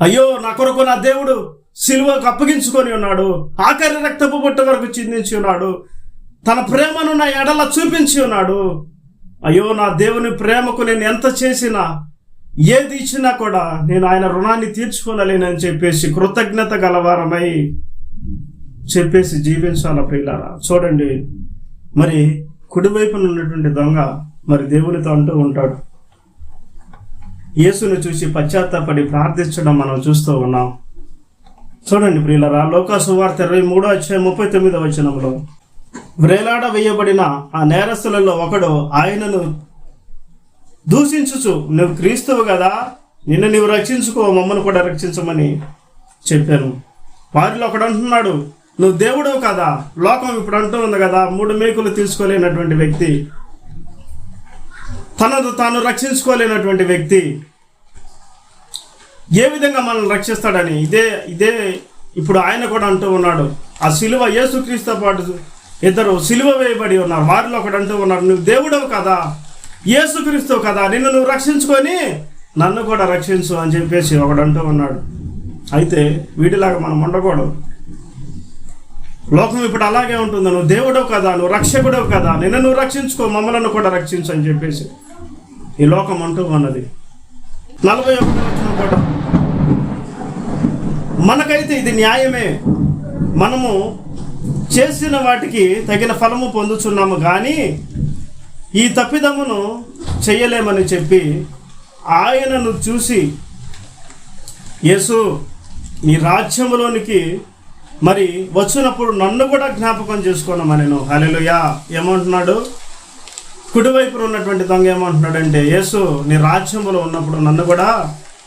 అయ్యో, నా కొరకు నా దేవుడు సిలువకు అప్పగించుకొని ఉన్నాడు, ఆఖరి రక్తపు బొట్టు వరకు చిందించి ఉన్నాడు, తన ప్రేమను నా ఎడల చూపించి ఉన్నాడు. అయ్యో, నా దేవుని ప్రేమకు నేను ఎంత చేసినా, ఏది ఇచ్చినా కూడా నేను ఆయన రుణాన్ని తీర్చుకోనలేనని చెప్పేసి కృతజ్ఞత గలవారమై చెప్పేసి జీవించాల ప్రియులారా. చూడండి, మరి కుడివైపున ఉన్నటువంటి దొంగ మరి దేవునితో అంటూ ఉంటాడు. యేసును చూసి పశ్చాత్తాపడి ప్రార్థించడం మనం చూస్తూ ఉన్నాం. చూడండి ప్రియులారా, లూకా సువార్త 23:39 వ్రేలాడ వేయబడిన ఆ నేరస్తులలో ఒకడు ఆయనను దూషించుచు, నువ్వు క్రీస్తువు కదా, నిన్ను నీవు రక్షించుకో, మమ్మల్ని కూడా రక్షించమని చెప్పాను. వారిలో ఒకడు అంటున్నాడు, నువ్వు దేవుడు కదా. లోకం ఇప్పుడు అంటూ ఉంది కదా, 3 మేకులు తీసుకోలేనటువంటి వ్యక్తి, తనను తాను రక్షించుకోలేనటువంటి వ్యక్తి ఏ విధంగా మనల్ని రక్షిస్తాడని ఇదే ఇప్పుడు ఆయన కూడా అంటూ ఉన్నాడు. ఆ సిలువ, యేసుక్రీస్తుతో పాటు 2 సిలువ వేయబడి ఉన్నారు. వారిలో ఒకడు అంటూ ఉన్నాడు, నువ్వు దేవుడవు కదా, యేసుక్రీస్తువు కదా, నిన్ను నువ్వు రక్షించుకొని నన్ను కూడా రక్షించు అని చెప్పేసి ఒకడు అంటూ ఉన్నాడు. అయితే వీటిలాగా మనం ఉండకూడదు. లోకం ఇప్పుడు అలాగే ఉంటుంది. నువ్వు దేవుడవు కదా, నువ్వు రక్షకుడవు కదా, నిన్ను నువ్వు రక్షించుకో, మమ్మల్ని కూడా రక్షించు అని చెప్పేసి ఈ లోకం అంటూ ఉన్నది. 41 కూడా మనకైతే ఇది న్యాయమే, మనము చేసిన వాటికి తగిన ఫలము పొందుచున్నాము, కానీ ఈ తప్పిదమును చెయ్యలేమని చెప్పి ఆయనను చూసి, యేసు నీ రాజ్యములోనికి మరి వచ్చినప్పుడు నన్ను కూడా జ్ఞాపకం చేసుకోనమనెను. హల్లెలూయా. ఏమంటున్నాడు? కుడివైపు ఉన్నటువంటి దొంగ ఏమంటున్నాడంటే, యేసు నీ రాజ్యములో ఉన్నప్పుడు నన్ను కూడా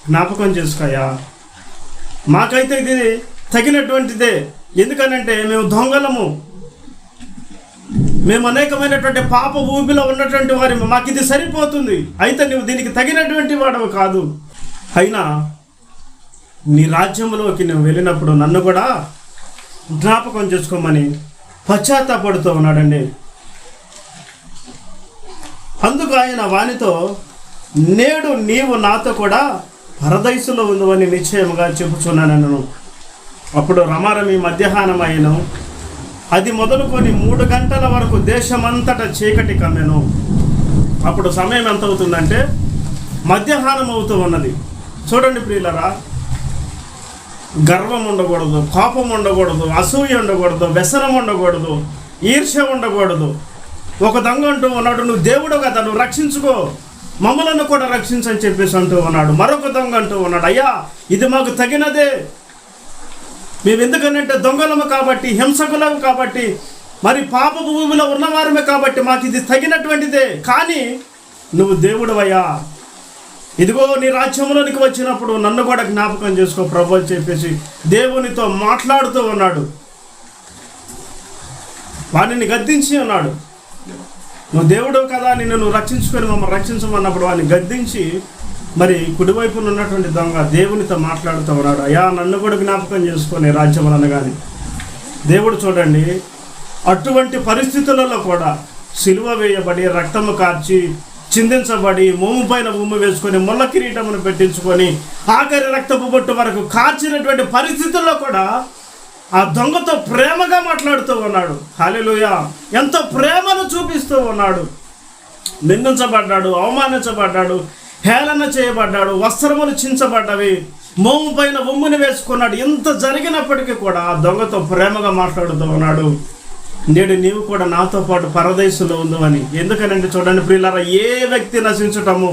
జ్ఞాపకం చేసుకోయా. మాకైతే ఇది తగినటువంటిదే, ఎందుకనంటే మేము దొంగలము, మేము అనేకమైనటువంటి పాప ఊబిలో ఉన్నటువంటి వారి, మాకు ఇది సరిపోతుంది. అయితే నువ్వు దీనికి తగినటువంటి వాడవు కాదు, అయినా నీ రాజ్యంలోకి నువ్వు వెళ్ళినప్పుడు నన్ను కూడా జ్ఞాపకం చేసుకోమని పశ్చాత్తాపడుతూ ఉన్నాడండి. అందుకు ఆయన వానితో, నేడు నీవు నాతో కూడా పరదైసులో ఉందని నిశ్చయముగా చెప్పుచున్నాను. అప్పుడు రమారమి మధ్యాహ్నం అయిను, అది మొదలుకొని 3 గంటల వరకు దేశమంతటా చీకటి కమ్మెను. అప్పుడు సమయం ఎంత అవుతుందంటే మధ్యాహ్నం అవుతూ ఉన్నది. చూడండి ప్రియులరా, గర్వం ఉండకూడదు, కోపం ఉండకూడదు, అసూయ ఉండకూడదు, వ్యసనం ఉండకూడదు, ఈర్ష్య ఉండకూడదు. ఒక దొంగ అంటూ ఉన్నాడు, నువ్వు దేవుడు కదా, నువ్వు రక్షించుకో, మమ్మలను కూడా రక్షించని చెప్పేసి అంటూ ఉన్నాడు. మరొక దొంగ అంటూ ఉన్నాడు, అయ్యా ఇది మాకు తగినదే, మేము ఎందుకనంటే దొంగలము కాబట్టి, హింసకులము కాబట్టి, మరి పాప భూమిలో ఉన్నవారమే కాబట్టి మాకు ఇది తగినటువంటిదే, కానీ నువ్వు దేవుడవయ్యా, ఇదిగో నీ రాజ్యంలోనికి వచ్చినప్పుడు నన్ను కూడా జ్ఞాపకం చేసుకో ప్రభు అని చెప్పేసి దేవునితో మాట్లాడుతూ ఉన్నాడు. వాడిని గద్దించి ఉన్నాడు, నువ్వు దేవుడు కదా, నువ్వు రక్షించుకొని మమ్మల్ని రక్షించమన్నప్పుడు వాడిని గద్దించి మరి కుడివైపున ఉన్నటువంటి దొంగ దేవునితో మాట్లాడుతూ ఉన్నాడు, అయ్యా నన్ను కూడా జ్ఞాపకం చేసుకొని రాజ్యం అనగాని. దేవుడు చూడండి, అటువంటి పరిస్థితులలో కూడా సిలువ వేయబడి, రక్తము కార్చి, చిందించబడి, మోము పైన ఉమ్ము వేసుకొని, ముళ్ళ కిరీటమును పెట్టించుకొని, ఆఖరి రక్తపు బొట్టు వరకు కార్చినటువంటి పరిస్థితుల్లో కూడా ఆ దొంగతో ప్రేమగా మాట్లాడుతూ ఉన్నాడు. హల్లెలూయా! ఎంతో ప్రేమను చూపిస్తూ ఉన్నాడు. నిందించబడ్డాడు, అవమానించబడ్డాడు, హేళన చేయబడ్డాడు, వస్త్రములు చించబడ్డవి, మోము పైన ఉమ్ముని వేసుకున్నాడు. ఇంత జరిగినప్పటికీ కూడా ఆ దొంగతో ప్రేమగా మాట్లాడుతూ ఉన్నాడు. నేడు నీవు కూడా నాతో పాటు పరదేశంలో ఉందని. ఎందుకనంటే చూడండి ప్రియులారా, ఏ వ్యక్తి నశించటము,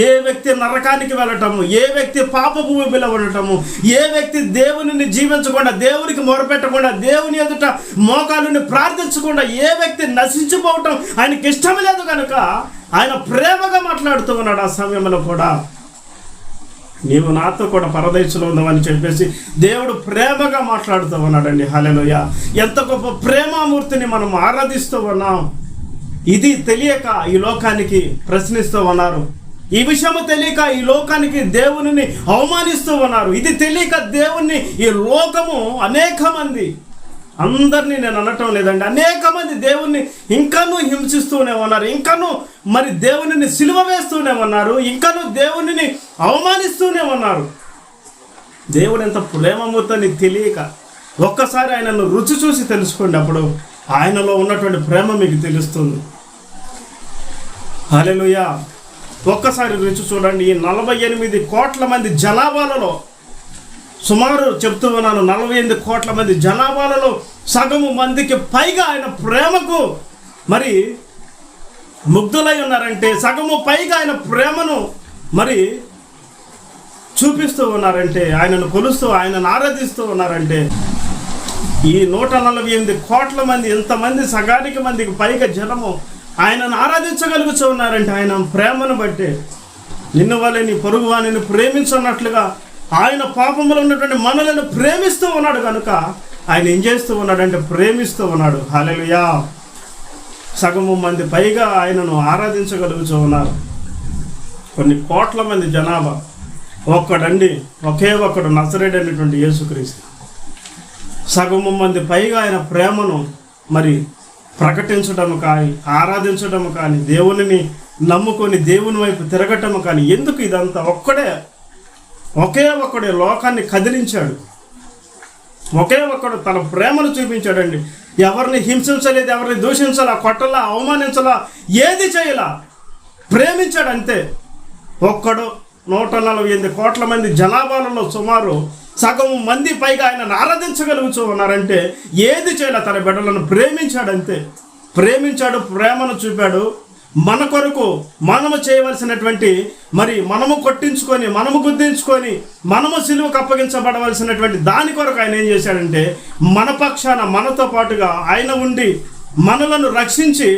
ఏ వ్యక్తి నరకానికి వెళ్ళటము, ఏ వ్యక్తి పాప భూమిలో ఉండటము, ఏ వ్యక్తి దేవునిని జీవించకుండా, దేవునికి మొరపెట్టకుండా, దేవుని ఎదుట మోకాలుని ప్రార్థించకుండా ఏ వ్యక్తి నశించిపోవటం ఆయనకి ఇష్టం లేదు కనుక ఆయన ప్రేమగా మాట్లాడుతూ ఉన్నాడు. ఆ సమయంలో కూడా నీవు నాతో కూడా పరదేశంలో ఉందామని చెప్పేసి దేవుడు ప్రేమగా మాట్లాడుతూ ఉన్నాడండి. హల్లెలూయా! ఎంత గొప్ప ప్రేమామూర్తిని మనం ఆరాధిస్తూ ఉన్నాం. ఇది తెలియక ఈ లోకానికి ప్రశ్నిస్తూ ఉన్నారు. ఈ విషయము తెలియక ఈ లోకానికి దేవునిని అవమానిస్తూ ఉన్నారు. ఇది తెలియక దేవుణ్ణి ఈ లోకము అనేక మంది, అందరినీ నేను అనటం లేదండి, అనేక మంది దేవుణ్ణి ఇంకానూ హింసిస్తూనే ఉన్నారు, ఇంకానూ మరి దేవునిని సిలువ వేస్తూనే ఉన్నారు, ఇంకానూ దేవునిని అవమానిస్తూనే ఉన్నారు. దేవుడు ఎంత ప్రేమమూర్తని తెలియక ఒక్కసారి ఆయనను రుచి చూసి తెలుసుకోండి, అప్పుడు ఆయనలో ఉన్నటువంటి ప్రేమ మీకు తెలుస్తుంది. హల్లెలూయా! ఒక్కసారి రుచి చూడండి. ఈ 48 కోట్ల మంది జనాభాలలో, సుమారు చెప్తూ ఉన్నాను, 48 కోట్ల మంది జనాభాలలో సగము మందికి పైగా ఆయన ప్రేమకు మరి ముగ్ధులై ఉన్నారంటే, సగము పైగా ఆయన ప్రేమను మరి చూపిస్తూ ఉన్నారంటే, ఆయనను కొలుస్తూ, ఆయనను ఆరాధిస్తూ ఉన్నారంటే, ఈ 148 కోట్ల మంది, ఎంతమంది సగానికి మందికి పైగా జనము ఆయనను ఆరాధించగలుగుతూ ఉన్నారంటే ఆయన ప్రేమను బట్టి. నిన్ను వలె నీ పొరుగు వానిని ప్రేమించున్నట్లుగా ఆయన పాపంలో ఉన్నటువంటి మనలను ప్రేమిస్తూ ఉన్నాడు కనుక ఆయన ఏం చేస్తూ ఉన్నాడంటే ప్రేమిస్తూ ఉన్నాడు. హల్లెలూయా! సగము మంది పైగా ఆయనను ఆరాధించగలుగుతూ ఉన్నారు. కొన్ని కోట్ల మంది జనాభా, ఒక్కడండి, ఒకే ఒక్కడు, నజరేయుడు అనేటువంటి యేసుక్రీస్తు. సగము మంది పైగా ఆయన ప్రేమను మరి ప్రకటించడం కానీ, ఆరాధించడం కానీ, దేవునిని నమ్ముకొని దేవుని వైపు తిరగటం కానీ, ఎందుకు ఇదంతా? ఒకే ఒక్కడే లోకాన్ని కదిలించాడు. ఒకే ఒక్కడు తన ప్రేమను చూపించాడండి. ఎవరిని హింసించలేదు, ఎవరిని దూషించాలా, కొట్టలా, అవమానించలా, ఏది చేయలా, ప్రేమించాడు అంతే. ఒక్కడు 148 కోట్ల మంది జనాభాలలో సుమారు సగం మంది పైగా ఆయనను ఆరాధించగలుగుతూ ఉన్నారంటే ఏది చేయలే, తన బిడ్డలను ప్రేమించాడంతే. ప్రేమించాడు, ప్రేమను చూపాడు. మన కొరకు మనము చేయవలసినటువంటి, మరి మనము కొట్టించుకొని, మనము గుద్దించుకొని, మనము సిలువకు అప్పగించబడవలసినటువంటి దాని కొరకు ఆయన ఏం చేశాడంటే మన పక్షాన, మనతో పాటుగా ఆయన ఉండి మనలను రక్షించి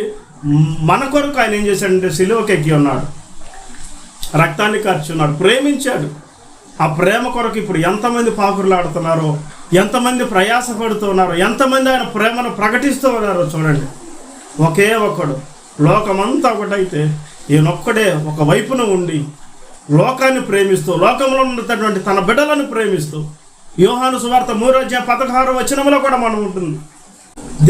మన కొరకు ఆయన ఏం చేశాడంటే సిలువకు ఎక్కి ఉన్నాడు, రక్తాన్ని కార్చున్నాడు, ప్రేమించాడు. ఆ ప్రేమ కొరకు ఇప్పుడు ఎంతమంది పాకురులాడుతున్నారో, ఎంతమంది ప్రయాసపడుతున్నారో, ఎంతమంది ఆయన ప్రేమను ప్రకటిస్తూ ఉన్నారో చూడండి. ఒకే ఒక్కడు, లోకమంతా ఒకటైతే ఈయనొక్కడే ఒక వైపున ఉండి లోకాన్ని ప్రేమిస్తూ, లోకంలో ఉన్నటువంటి తన బిడ్డలను ప్రేమిస్తూ, యోహాను సువార్త 3:16 కూడా మనం ఉంటుంది.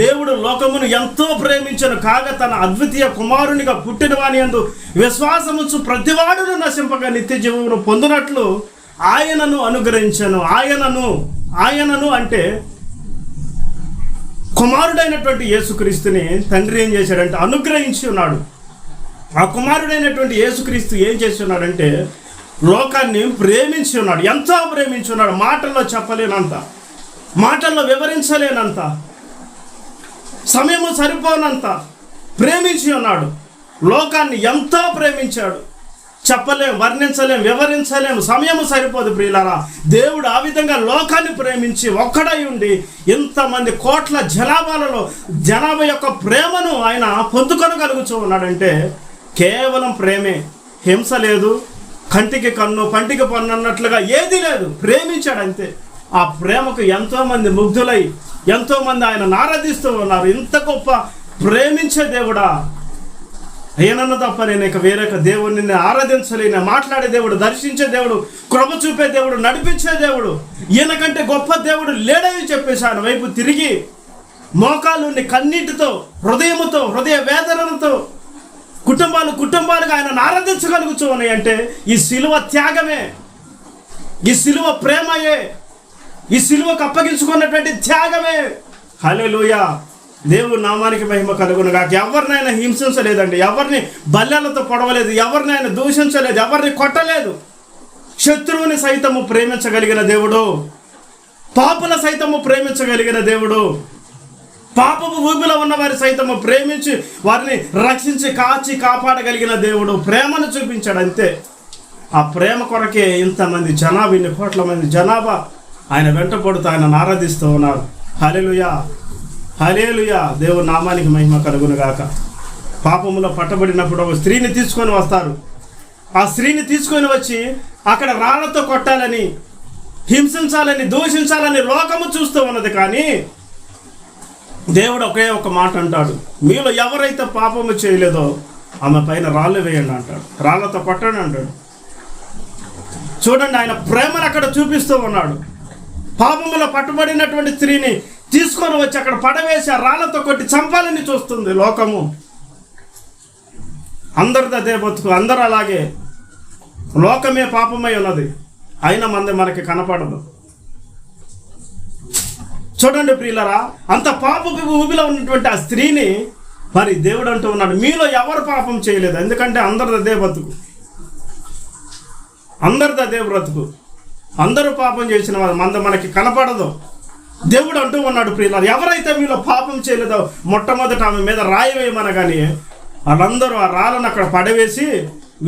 దేవుడు లోకమును ఎంతో ప్రేమించను కాగా తన అద్వితీయ కుమారునిగా పుట్టిన వాని యందు విశ్వాసముంచు ప్రతివాడును నశింపగా నిత్య జీవమును పొందునట్లు ఆయనను అనుగ్రహించను. ఆయనను అంటే కుమారుడైనటువంటి యేసుక్రీస్తుని తండ్రి ఏం చేశాడంటే అనుగ్రహించి ఉన్నాడు. ఆ కుమారుడైనటువంటి యేసుక్రీస్తు ఏం చేసి ఉన్నాడంటే లోకాన్ని ప్రేమించి ఉన్నాడు, ఎంతో ప్రేమించి ఉన్నాడు. మాటల్లో చెప్పలేనంత, మాటల్లో వివరించలేనంత, సమయము సరిపోనంత ప్రేమించి ఉన్నాడు. లోకాన్ని ఎంతో ప్రేమించాడు. చెప్పలేం, వర్ణించలేం, వివరించలేం, సమయము సరిపోదు ప్రియులారా. దేవుడు ఆ విధంగా లోకాన్ని ప్రేమించి ఒక్కడై ఉండి ఇంతమంది కోట్ల జనాభా యొక్క ప్రేమను ఆయన పొందుకొనగలుగుతూ ఉన్నాడంటే కేవలం ప్రేమే. హింస లేదు, కంటికి కన్ను పంటికి పన్ను అన్నట్లుగా ఏది లేదు, ప్రేమించాడు అంతే. ఆ ప్రేమకు ఎంతోమంది ముగ్ధులై ఎంతోమంది ఆయన ఆరాధిస్తూ ఉన్నారు. ఇంత గొప్ప ప్రేమించే దేవుడా, ఈయనన్న తప్ప నేను ఇక వేరొక దేవుడిని ఆరాధించలేను. మాట్లాడే దేవుడు, దర్శించే దేవుడు, కృప చూపే దేవుడు, నడిపించే దేవుడు, ఈయనకంటే గొప్ప దేవుడు లేడని చెప్పేసి ఆయన వైపు తిరిగి మోకాలుని కన్నీటితో, హృదయముతో, హృదయ వేదనలతో కుటుంబాలుగా ఆయనను ఆరాధించగలుగుతూ ఉన్నాయి అంటే ఈ సిలువ త్యాగమే, ఈ సిలువ ప్రేమయే, ఈ సిలువకు అప్పగించుకున్నటువంటి త్యాగమే. హల్లెలూయా. దేవుడు నామానికి మహిమ కలుగునుగా. ఎవరినైనా హింసించలేదండి, ఎవరిని బల్లెలతో పొడవలేదు, ఎవరినైనా దూషించలేదు, ఎవరిని కొట్టలేదు. శత్రువుని సైతము ప్రేమించగలిగిన దేవుడు, పాపుల సైతము ప్రేమించగలిగిన దేవుడు, పాపపు ఊబిలో ఉన్న వారి సైతము ప్రేమించి వారిని రక్షించి కాచి కాపాడగలిగిన దేవుడు ప్రేమను చూపించాడు అంతే. ఆ ప్రేమ కొరకే ఇంతమంది జనాభా, ఇన్ని కోట్ల మంది జనాభా ఆయన వెంట పడుతూ ఆయన ఆరాధిస్తూ ఉన్నారు. హల్లెలూయా, హల్లెలూయా. దేవుని నామానికి మహిమ కలుగునుగాక. పాపములో పట్టబడినప్పుడు ఒక స్త్రీని తీసుకొని వస్తారు. ఆ స్త్రీని తీసుకొని వచ్చి అక్కడ రాళ్లతో కొట్టాలని, హింసించాలని, దూషించాలని లోకము చూస్తూ ఉన్నది. కానీ దేవుడు ఒకే ఒక మాట అంటాడు, మీలో ఎవరైతే పాపము చేయలేదో ఆమె పైన రాళ్ళు వేయండి అంటాడు, రాళ్లతో కొట్టండి అంటాడు. చూడండి, ఆయన ప్రేమను అక్కడ చూపిస్తూ ఉన్నాడు. పాపములో పట్టుబడినటువంటి స్త్రీని తీసుకొని వచ్చి అక్కడ పడవేసి ఆ రాళ్లతో కొట్టి చంపాలని చూస్తుంది లోకము. అందరిది అదే బతుకు, అందరూ అలాగే. లోకమే పాపమై ఉన్నది, అయినా మనకి కనపడదు. చూడండి ప్రియులరా, అంత పాపపు ఊబిలో ఉన్నటువంటి ఆ స్త్రీని మరి దేవుడు అంటూ ఉన్నాడు, మీలో ఎవరు పాపం చేయలేదు. ఎందుకంటే అందరిది అదే బతుకు, అందరిది అదే బ్రతుకు, అందరూ పాపం చేసిన వారు మనకి కనపడదు. దేవుడు అంటూ ఉన్నాడు, ప్రియులారా, ఎవరైతే మీలో పాపం చేయలేదో మొట్టమొదట ఆమె మీద రాయి వేయమనగానే వాళ్ళందరూ ఆ రాళ్ళను అక్కడ పడవేసి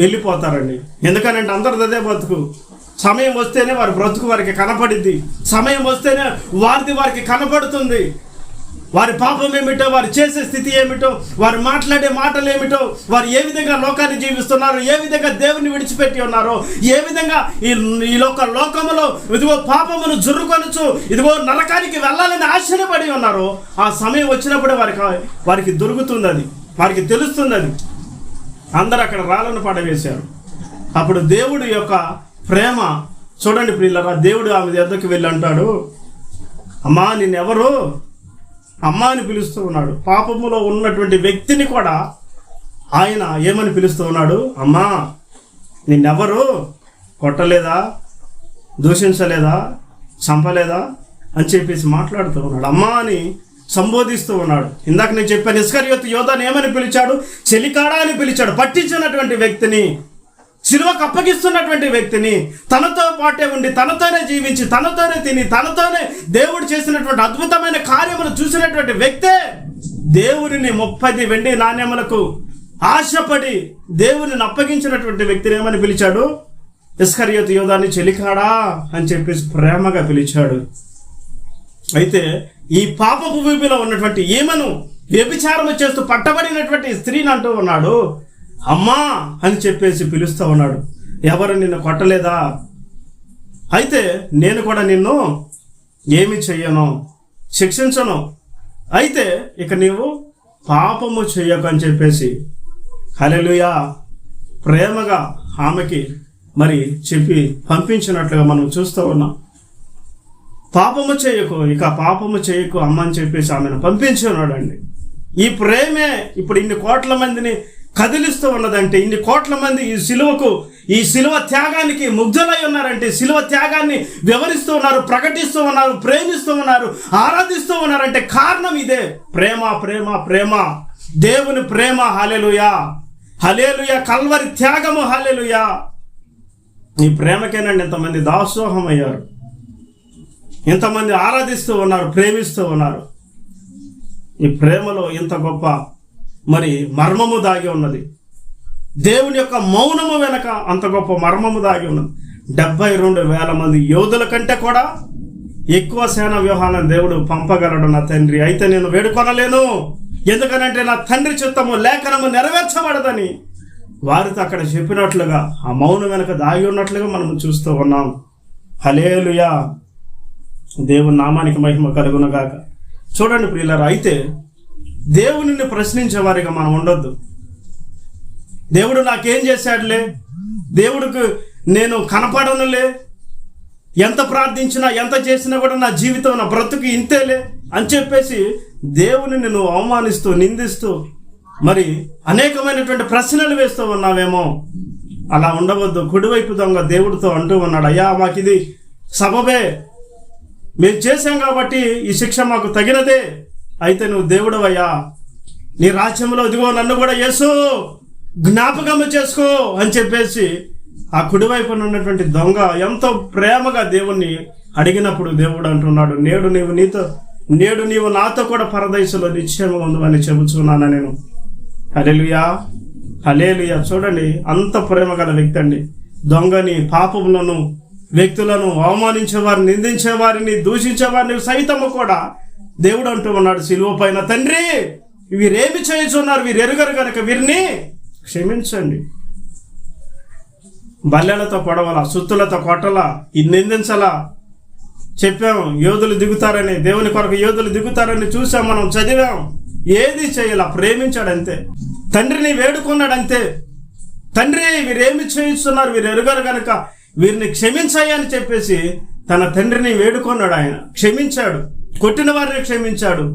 వెళ్ళిపోతారండి. ఎందుకనంటే అందరిది అదే బతుకు. సమయం వస్తేనే వారి బ్రతుకు వారికి కనపడిద్ది, సమయం వస్తేనే వారికి కనపడుతుంది. వారి పాపం ఏమిటో, వారు చేసే స్థితి ఏమిటో, వారు మాట్లాడే మాటలు ఏమిటో, వారు ఏ విధంగా లోకాన్ని జీవిస్తున్నారో, ఏ విధంగా దేవుని విడిచిపెట్టి ఉన్నారో, ఏ విధంగా ఈ లోకములో ఇదిగో పాపమును జుర్రుకొనుచు ఇదిగో నరకానికి వెళ్ళాలని ఆశ్చర్యపడి ఉన్నారో, ఆ సమయం వచ్చినప్పుడు వారికి దొరుకుతుంది, అది వారికి తెలుస్తుంది. అది అందరూ అక్కడ రాళ్ళను పడవేశారు. అప్పుడు దేవుడు యొక్క ప్రేమ చూడండి ప్రియులారా, దేవుడు ఆమె దగ్గరికి వెళ్ళి అంటాడు, అమ్మా నిన్నెవరు, అమ్మా అని పిలుస్తూ ఉన్నాడు. పాపములో ఉన్నటువంటి వ్యక్తిని కూడా ఆయన ఏమని పిలుస్తూ ఉన్నాడు, అమ్మా నిన్నెవరు కొట్టలేదా, దూషించలేదా, చంపలేదా అని చెప్పేసి మాట్లాడుతూ ఉన్నాడు. అమ్మా అని సంబోధిస్తూ ఉన్నాడు. ఇందాక నేను చెప్పాను, ఇస్కరియోతు యోధాను ఏమని పిలిచాడు, చెలికాడా అని పిలిచాడు. పట్టించినటువంటి వ్యక్తిని, సిలువకు అప్పగిస్తున్నటువంటి వ్యక్తిని, తనతో పాటే ఉండి తనతోనే జీవించి తనతోనే తిని తనతోనే దేవుడు చేసినటువంటి అద్భుతమైన కార్యములు చూసినటువంటి వ్యక్తే దేవుడిని 30 వెండి నాణ్యములకు ఆశపడి దేవుడిని అప్పగించినటువంటి వ్యక్తిని ఏమని పిలిచాడు, ఇస్కరియోతు యోధాన్ని చెలికాడా అని చెప్పేసి ప్రేమగా పిలిచాడు. అయితే ఈ పాపపు ఊబిలో ఉన్నటువంటి ఈమెను వ్యభిచారము చేస్తూ పట్టబడినటువంటి స్త్రీని అంటూ ఉన్నాడు, అమ్మా అని చెప్పేసి పిలుస్తూ ఉన్నాడు. ఎవరు నిన్ను కొట్టలేదా, అయితే నేను కూడా నిన్ను ఏమి చెయ్యను, శిక్షించను, అయితే ఇక నీవు పాపము చెయ్యకు అని చెప్పేసి హల్లెలూయా ప్రేమగా ఆమెకి మరి చెప్పి పంపించినట్లుగా మనం చూస్తూ ఉన్నాం. పాపము చేయకు, ఇక పాపము చేయకు అమ్మ అని చెప్పేసి ఆమెను పంపించి ఉన్నాడండి. ఈ ప్రేమే ఇప్పుడు ఇన్ని కోట్ల మందిని కదిలిస్తూ ఉన్నదంటే, ఇన్ని కోట్ల మంది ఈ సిలువ త్యాగానికి ముగ్ధులై ఉన్నారంటే, సిలువ త్యాగాన్ని వివరిస్తూ ఉన్నారు, ప్రకటిస్తూ ఉన్నారు, ప్రేమిస్తూ ఉన్నారు, ఆరాధిస్తూ ఉన్నారంటే కారణం ఇదే. ప్రేమ ప్రేమ ప్రేమ, దేవుని ప్రేమ. హల్లెలూయా హల్లెలూయా, కల్వరి త్యాగము. హల్లెలూయా. ఈ ప్రేమకేనండి ఇంతమంది దాసోహం అయ్యారు, ఇంతమంది ఆరాధిస్తూ ఉన్నారు, ప్రేమిస్తూ ఉన్నారు. ఈ ప్రేమలో ఇంత గొప్ప మరి మర్మము దాగి ఉన్నది. దేవుని యొక్క మౌనము వెనక అంత గొప్ప మర్మము దాగి ఉన్నది. 72,000 మంది యోధుల కంటే కూడా ఎక్కువ సేనా వ్యూహాలను దేవుడు పంపగలడు నా తండ్రి. అయితే నేను వేడుకొనలేను, ఎందుకనంటే నా తండ్రి చిత్తము లేఖనము నెరవేర్చబడదని వారితో అక్కడ చెప్పినట్లుగా ఆ మౌనం వెనక దాగి ఉన్నట్లుగా మనం చూస్తూ ఉన్నాం. హల్లెలూయా, దేవుని నామానికి మహిమ కలుగునగాక. చూడండి ప్రియులారా, అయితే దేవునిని ప్రశ్నించే వారిగా మనం ఉండొద్దు. దేవుడు నాకేం చేశాడులే, దేవుడికి నేను కనపడనులే, ఎంత ప్రార్థించినా ఎంత చేసినా కూడా నా జీవితం నా బ్రతుకు ఇంతేలే అని చెప్పేసి దేవుని నువ్వు అవమానిస్తూ నిందిస్తూ మరి అనేకమైనటువంటి ప్రశ్నలు వేస్తూ ఉన్నావేమో. అలా ఉండవద్దు. కుడివైపు దొంగ దేవుడితో అంటూ ఉన్నాడు, అయ్యా మాకు ఇది సబబే, మేము చేశాం కాబట్టి ఈ శిక్ష మాకు తగినదే. అయితే నువ్వు దేవుడవయ్యా, నీ రాజ్యంలో ఇదిగో నన్ను కూడా యేసు జ్ఞాపకము చేసుకో అని చెప్పేసి ఆ కుడివైపున ఉన్నటువంటి దొంగ ఎంతో ప్రేమగా దేవుణ్ణి అడిగినప్పుడు దేవుడు అంటున్నాడు, నేడు నీవు నాతో కూడా పరదేశంలో నిశ్చయంగా ఉందని చెబుతున్నాను నేను. హల్లెలూయా, హల్లెలూయా. చూడండి, అంత ప్రేమ గల వ్యక్తి అండి. దొంగని, పాపములను, వ్యక్తులను అవమానించేవారిని, నిందించేవారిని, దూషించేవారిని సైతము కూడా దేవుడు అంటూ ఉన్నాడు సిలువ పైన, తండ్రి వీరేమి చేయుచున్నారు, వీరు ఎరుగరు కనుక వీరిని క్షమించండి. బల్లెలతో పొడవలా, సుత్తులతో కొట్టలా, ఇది నిందించలా. చెప్పాం యోధులు దిగుతారని, దేవుని కొరకు యోధులు దిగుతారని చూసాం, మనం చదివాం. ఏది చేయాల, ప్రేమించాడంతే. తండ్రిని వేడుకున్నాడంతే. తండ్రి వీరేమి చేయిస్తున్నారు, వీరు ఎరుగరు కనుక వీరిని క్షమించాయని చెప్పేసి తన తండ్రిని వేడుకున్నాడు. ఆయన క్షమించాడు, కొట్టిన వారిని క్షమించాడు,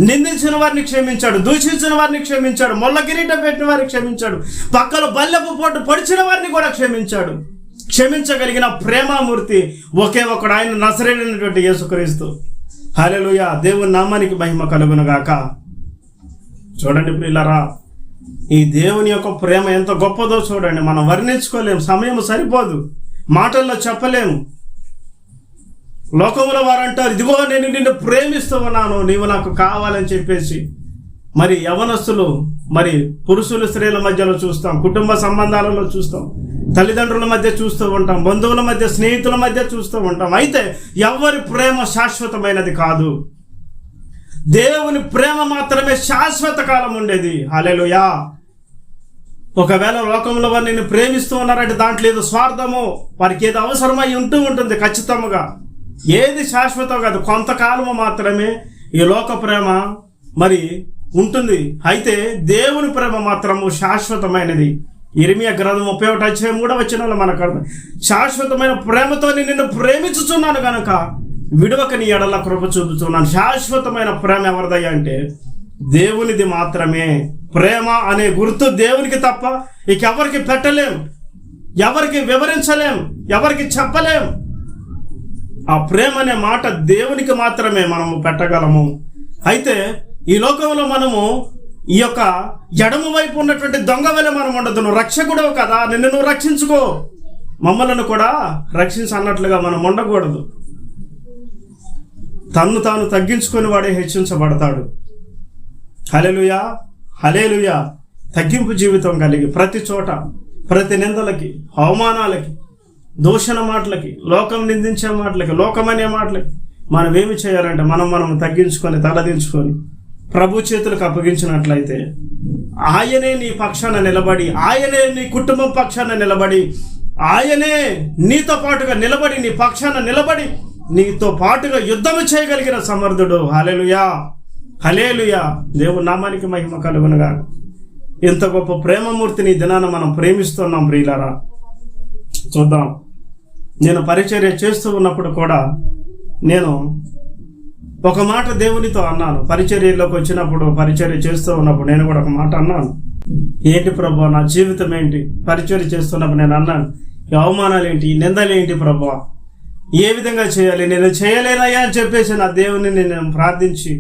నిందించిన వారిని క్షమించాడు, దూషించిన వారిని క్షమించాడు, మొల్ల కిరీటం పెట్టిన వారిని క్షమించాడు, పక్కలో బల్లెపు పోటు పొడిచిన వారిని కూడా క్షమించాడు. క్షమించగలిగిన ప్రేమామూర్తి ఒకే ఒకడు, ఆయన నజరేయుడైనటువంటి యేసుక్రీస్తు. హల్లెలూయా, దేవుని నామానికి మహిమ కలుగునుగాక. చూడండి ప్రియులారా, ఈ దేవుని యొక్క ప్రేమ ఎంత గొప్పదో చూడండి. మనం వర్ణించుకోలేము, సమయం సరిపోదు, మాటల్లో చెప్పలేము. లోకంలో వారు అంటారు, ఇదిగో నేను నిన్ను ప్రేమిస్తూ ఉన్నాను, నీవు నాకు కావాలని చెప్పేసి. మరి యవనస్తులు, మరి పురుషులు స్త్రీల మధ్యలో చూస్తాం, కుటుంబ సంబంధాలలో చూస్తాం, తల్లిదండ్రుల మధ్య చూస్తూ ఉంటాం, బంధువుల మధ్య, స్నేహితుల మధ్య చూస్తూ ఉంటాం. అయితే ఎవరి ప్రేమ శాశ్వతమైనది కాదు. దేవుని ప్రేమ మాత్రమే శాశ్వత కాలం ఉండేది. హల్లెలూయా. ఒకవేళ లోకంలో వారు నిన్ను ప్రేమిస్తూ ఉన్నారంటే దాంట్లో ఏదో స్వార్థమో, వారికి ఏదో అవసరమై ఉంటుంది ఖచ్చితంగా. ఏది శాశ్వతం కాదు, కొంతకాలము మాత్రమే ఈ లోక ప్రేమ మరి ఉంటుంది. అయితే దేవుని ప్రేమ మాత్రము శాశ్వతమైనది. ఇర్మియా గ్రంథం 31:3 మనకు శాశ్వతమైన ప్రేమతో నిన్ను ప్రేమించుచున్నాను కనుక విడవక నీ ఎడల కృప చూపుతున్నాను. శాశ్వతమైన ప్రేమ ఎవరిదయ్యా అంటే దేవునిది మాత్రమే. ప్రేమ అనే గుర్తు దేవునికి తప్ప ఇంకెవరికి పెట్టలేం, ఎవరికి వివరించలేం, ఎవరికి చెప్పలేం. ఆ ప్రేమ అనే మాట దేవునికి మాత్రమే మనము పెట్టగలము. అయితే ఈ లోకంలో మనము ఈ యొక్క ఎడమ వైపు ఉన్నటువంటి దొంగ వలె మనం ఉండదు. నువ్వు రక్షకుడు కదా, నిన్ను నువ్వు రక్షించుకో, మమ్మలను కూడా రక్షించు అన్నట్లుగా మనం ఉండకూడదు. తన్ను తాను తగ్గించుకొని వాడే హెచ్చించబడతాడు. హల్లెలూయా, హల్లెలూయా. తగ్గింపు జీవితం కలిగి ప్రతి చోట, ప్రతి నిందలకి, అవమానాలకి, దూషణ మాటలకి, లోకం నిందించే మాటలకి, లోకమనే మాటలకి మనం ఏమి చేయాలంటే మనం తగ్గించుకొని తలదించుకొని ప్రభు చేతులకు అప్పగించినట్లయితే ఆయనే నీ పక్షాన నిలబడి, ఆయనే నీ కుటుంబం పక్షాన నిలబడి, ఆయనే నీతో పాటుగా నిలబడి, నీ పక్షాన నిలబడి నీతో పాటుగా యుద్ధము చేయగలిగిన సమర్థుడు. హల్లెలూయా, హల్లెలూయా. దేవుని నామానికి మహిమ కలుగునుగా. ఇంత గొప్ప ప్రేమమూర్తిని దినాన మనం ప్రేమిస్తున్నాం ప్రియులారా. చూద్దాం. నేను పరిచర్య చేస్తూ ఉన్నప్పుడు కూడా నేను ఒక మాట దేవునితో అన్నాను. పరిచర్యలోకి వచ్చినప్పుడు, పరిచర్య చేస్తూ ఉన్నప్పుడు నేను కూడా ఒక మాట అన్నాను. ఏంటి ప్రభువా, నా జీవితం ఏంటి? పరిచర్య చేస్తున్నప్పుడు నేను అన్నాను, ఈ అవమానాలు ఏంటి, ఈ నిందలు ఏంటి ప్రభువా, ఏ విధంగా చేయాలి, నేను చేయలేనయ్యా అని చెప్పేసి నా దేవుని నేను ప్రార్థించి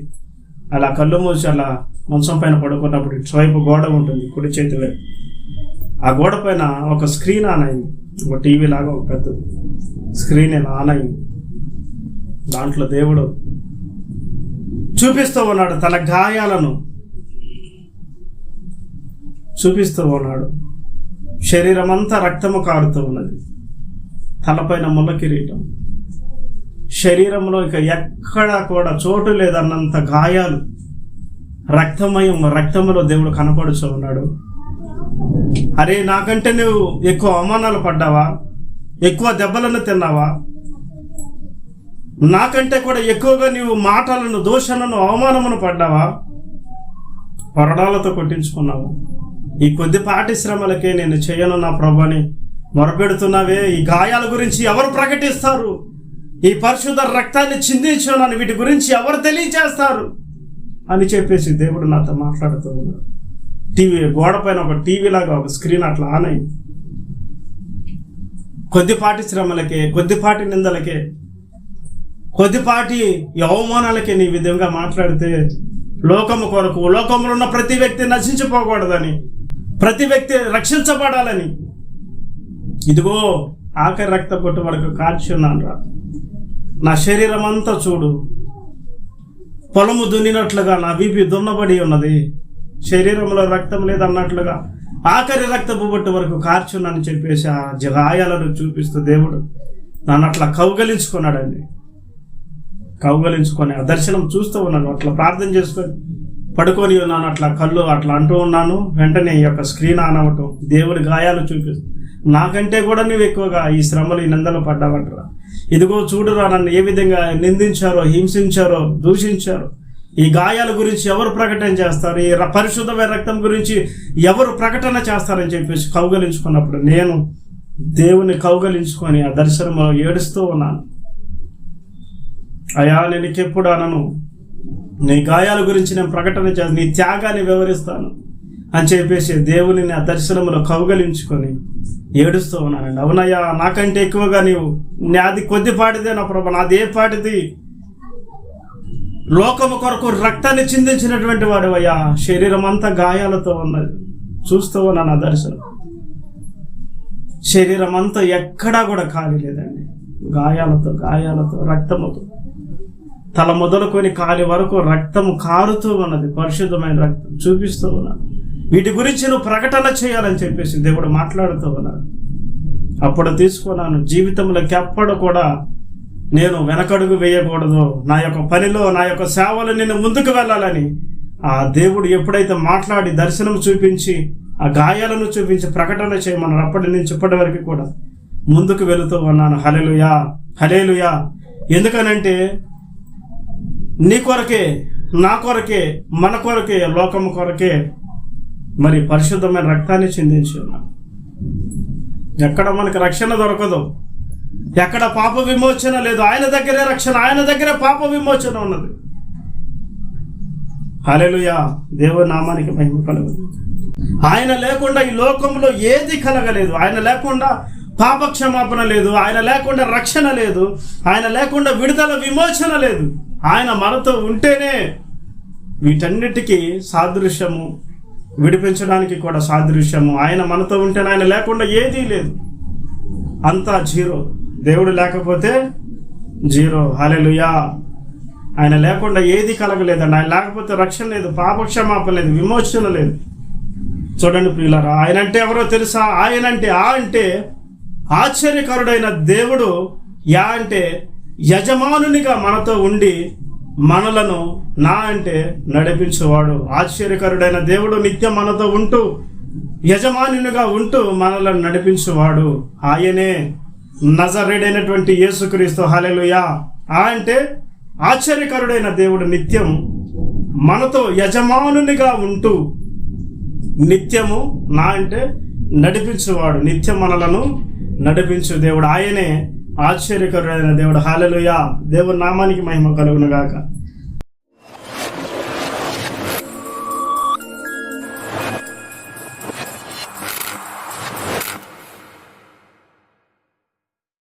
అలా కళ్ళు మూసి అలా మంచం పైన పడుకున్నప్పుడు ఇటువైపు గోడ ఉంటుంది, కుడి చేతిలో. ఆ గోడ పైన ఒక స్క్రీన్ ఆన్ అయింది, ఒక టీవీ లాగా ఒక పెద్ద స్క్రీన్ ఇలా ఆన్ అయింది. దాంట్లో దేవుడు చూపిస్తూ ఉన్నాడు తన గాయాలను. చూపిస్తూ ఉన్నాడు. శరీరం అంతా రక్తము కారుతూ ఉన్నది, తలపైన ముళ్ళ కిరీటం, శరీరంలో ఇక ఎక్కడా కూడా చోటు లేదన్నంత గాయాలు, రక్తమయం, రక్తములో దేవుడు కనపడుతూ ఉన్నాడు. అరే, నాకంటే నువ్వు ఎక్కువ అవమానాలు పడ్డావా? ఎక్కువ దెబ్బలను తిన్నావా? నాకంటే కూడా ఎక్కువగా నీవు మాటలను, దోషణను, అవమానమును పడ్డావా? కొరడాలతో కొట్టించుకున్నావు. ఈ కొద్దిపాటి శ్రమలకే నేను చేయను నా ప్రభుని మొరపెడుతున్నావే. ఈ గాయాల గురించి ఎవరు ప్రకటిస్తారు? ఈ పరిశుద్ధ రక్తాన్ని చిందించానని వీటి గురించి ఎవరు తెలియచేస్తారు అని చెప్పేసి దేవుడు నాతో మాట్లాడుతూ ఉన్నాడు. టీవీ గోడ పైన ఒక టీవీ లాగా ఒక స్క్రీన్ అట్లా ఆన్ అయింది. కొద్దిపాటి శ్రమలకే, కొద్దిపాటి నిందలకే, కొద్దిపాటి అవమానాలకే నీ విధంగా మాట్లాడితే లోకము కొరకు, లోకంలో ఉన్న ప్రతి వ్యక్తి నశించిపోకూడదని, ప్రతి వ్యక్తి రక్షించబడాలని, ఇదిగో ఆఖరి రక్త పొట్టు వరకు కాల్చున్నాను రా. నా శరీరం అంతా చూడు, పొలము దున్నినట్లుగా నా వీపి దున్నబడి ఉన్నది, శరీరంలో రక్తం లేదన్నట్లుగా ఆఖరి రక్తపు బొట్టు వరకు కార్చున్నానని చెప్పేసి ఆ గాయాలను చూపిస్తూ దేవుడు నన్ను అట్లా కౌగలించుకున్నాడండి. కౌగలించుకొని ఆ దర్శనం చూస్తూ ఉన్నాను. అట్లా ప్రార్థన చేసుకొని పడుకొని ఉన్నాను, అట్లా కళ్ళు అట్లా అంటూ ఉన్నాను. వెంటనే ఈ యొక్క స్క్రీన్ ఆన్ అవ్వటం, దేవుడి గాయాలు చూపిస్తూ, నాకంటే కూడా నువ్వు ఎక్కువగా ఈ శ్రమలు, ఈ నిందలు పడ్డావంటరా. ఇదిగో చూడురా, నన్ను ఏ విధంగా నిందించారో, హింసించారో, దూషించారో. ఈ గాయాల గురించి ఎవరు ప్రకటన చేస్తారు? ఈ పరిశుద్ధమైన రక్తం గురించి ఎవరు ప్రకటన చేస్తారని చెప్పేసి కౌగలించుకున్నప్పుడు నేను దేవుని కౌగలించుకొని ఆ దర్శనంలో ఏడుస్తూ ఉన్నాను. అయ్యా, నేను ఇంకెప్పుడు అనను, నీ గాయాల గురించి నేను ప్రకటన చేస్తాను, నీ త్యాగాన్ని వివరిస్తాను అని చెప్పేసి దేవుని ఆ దర్శనంలో కౌగలించుకొని ఏడుస్తూ ఉన్నానండి. అవునయ్యా, నాకంటే ఎక్కువగా నీవు, నాది కొద్దిపాటిదే నా ప్రభు, నాది ఏ పాటిది? లోకము కొరకు రక్తాన్ని చిందించినటువంటి వాడు అయ్యా, శరీరం అంతా గాయాలతో ఉన్నది. చూస్తూ ఉన్నాను ఆ దర్శనం. శరీరం అంతా ఎక్కడా కూడా ఖాళీ లేదండి, గాయాలతో రక్తముతో, తల మొదలుకొని కాలి వరకు రక్తము కారుతూ ఉన్నది, పరిశుద్ధమైన రక్తం చూపిస్తూ ఉన్నాను. వీటి గురించి నువ్వు ప్రకటన చేయాలని చెప్పేసి దేవుడు మాట్లాడుతూ ఉన్నాడు. అప్పుడు తీసుకున్నాను, జీవితంలోకి ఎప్పుడు కూడా నేను వెనకడుగు వేయకూడదు, నా యొక్క పనిలో, నా యొక్క సేవలో నేను ముందుకు వెళ్ళాలని ఆ దేవుడు ఎప్పుడైతే మాట్లాడి దర్శనం చూపించి ఆ గాయాలను చూపించి ప్రకటన చేయమన్నారు, అప్పటి నుంచి ఇప్పటి వరకు కూడా ముందుకు వెళుతూ ఉన్నాను. హల్లెలూయా, హల్లెలూయా. ఎందుకనంటే నీ కొరకే, నా కొరకే, మన కొరకే, లోకము కొరకే మరి పరిశుద్ధమైన రక్తాన్ని చిందించి ఉన్నాను. ఎక్కడ మనకు రక్షణ దొరకదు, ఎక్కడ పాప విమోచన లేదు, ఆయన దగ్గరే రక్షణ, ఆయన దగ్గరే పాప విమోచన ఉన్నది. హల్లెలూయా, దేవుని నామానికి మహిమ కలుగును. ఆయన లేకుండా ఈ లోకంలో ఏది కలగలేదు, ఆయన లేకుండా పాప క్షమాపణ లేదు, ఆయన లేకుండా రక్షణ లేదు, ఆయన లేకుండా విడుదల, విమోచన లేదు. ఆయన మనతో ఉంటేనే వీటన్నిటికీ సాదృశ్యము, విడిపించడానికి కూడా సాదృశ్యము. ఆయన మనతో ఉంటేనే, ఆయన లేకుండా ఏదీ లేదు, అంతా జీరో. దేవుడు లేకపోతే జీరో. హల్లెలూయా. ఆయన లేకుండా ఏది కలగలేదండి. ఆయన లేకపోతే రక్షణ లేదు, పాపక్షమాపణ లేదు, విమోచన లేదు. చూడండి ప్రియులారా, ఆయన అంటే ఎవరో తెలుసా? ఆయన అంటే అంటే ఆశ్చర్యకరుడైన దేవుడు. యా అంటే యజమానునిగా మనతో ఉండి మనలను నా అంటే నడిపించేవాడు. ఆశ్చర్యకరుడైన దేవుడు నిత్యం మనతో ఉంటూ, యజమానునిగా ఉంటూ మనలను నడిపించేవాడు. ఆయనే నజరేయుడైనటువంటి యేసుక్రీస్తు. హల్లెలూయా. అంటే ఆశ్చర్యకరుడైన దేవుడు నిత్యం మనతో యజమానునిగా ఉంటూ నిత్యము నా అంటే నడిపించేవాడు, నిత్యం మనలను నడిపించు దేవుడు. ఆయనే ఆశ్చర్యకరుడైన దేవుడు. హల్లెలూయా. దేవుని నామానికి మహిమ కలుగును గాక.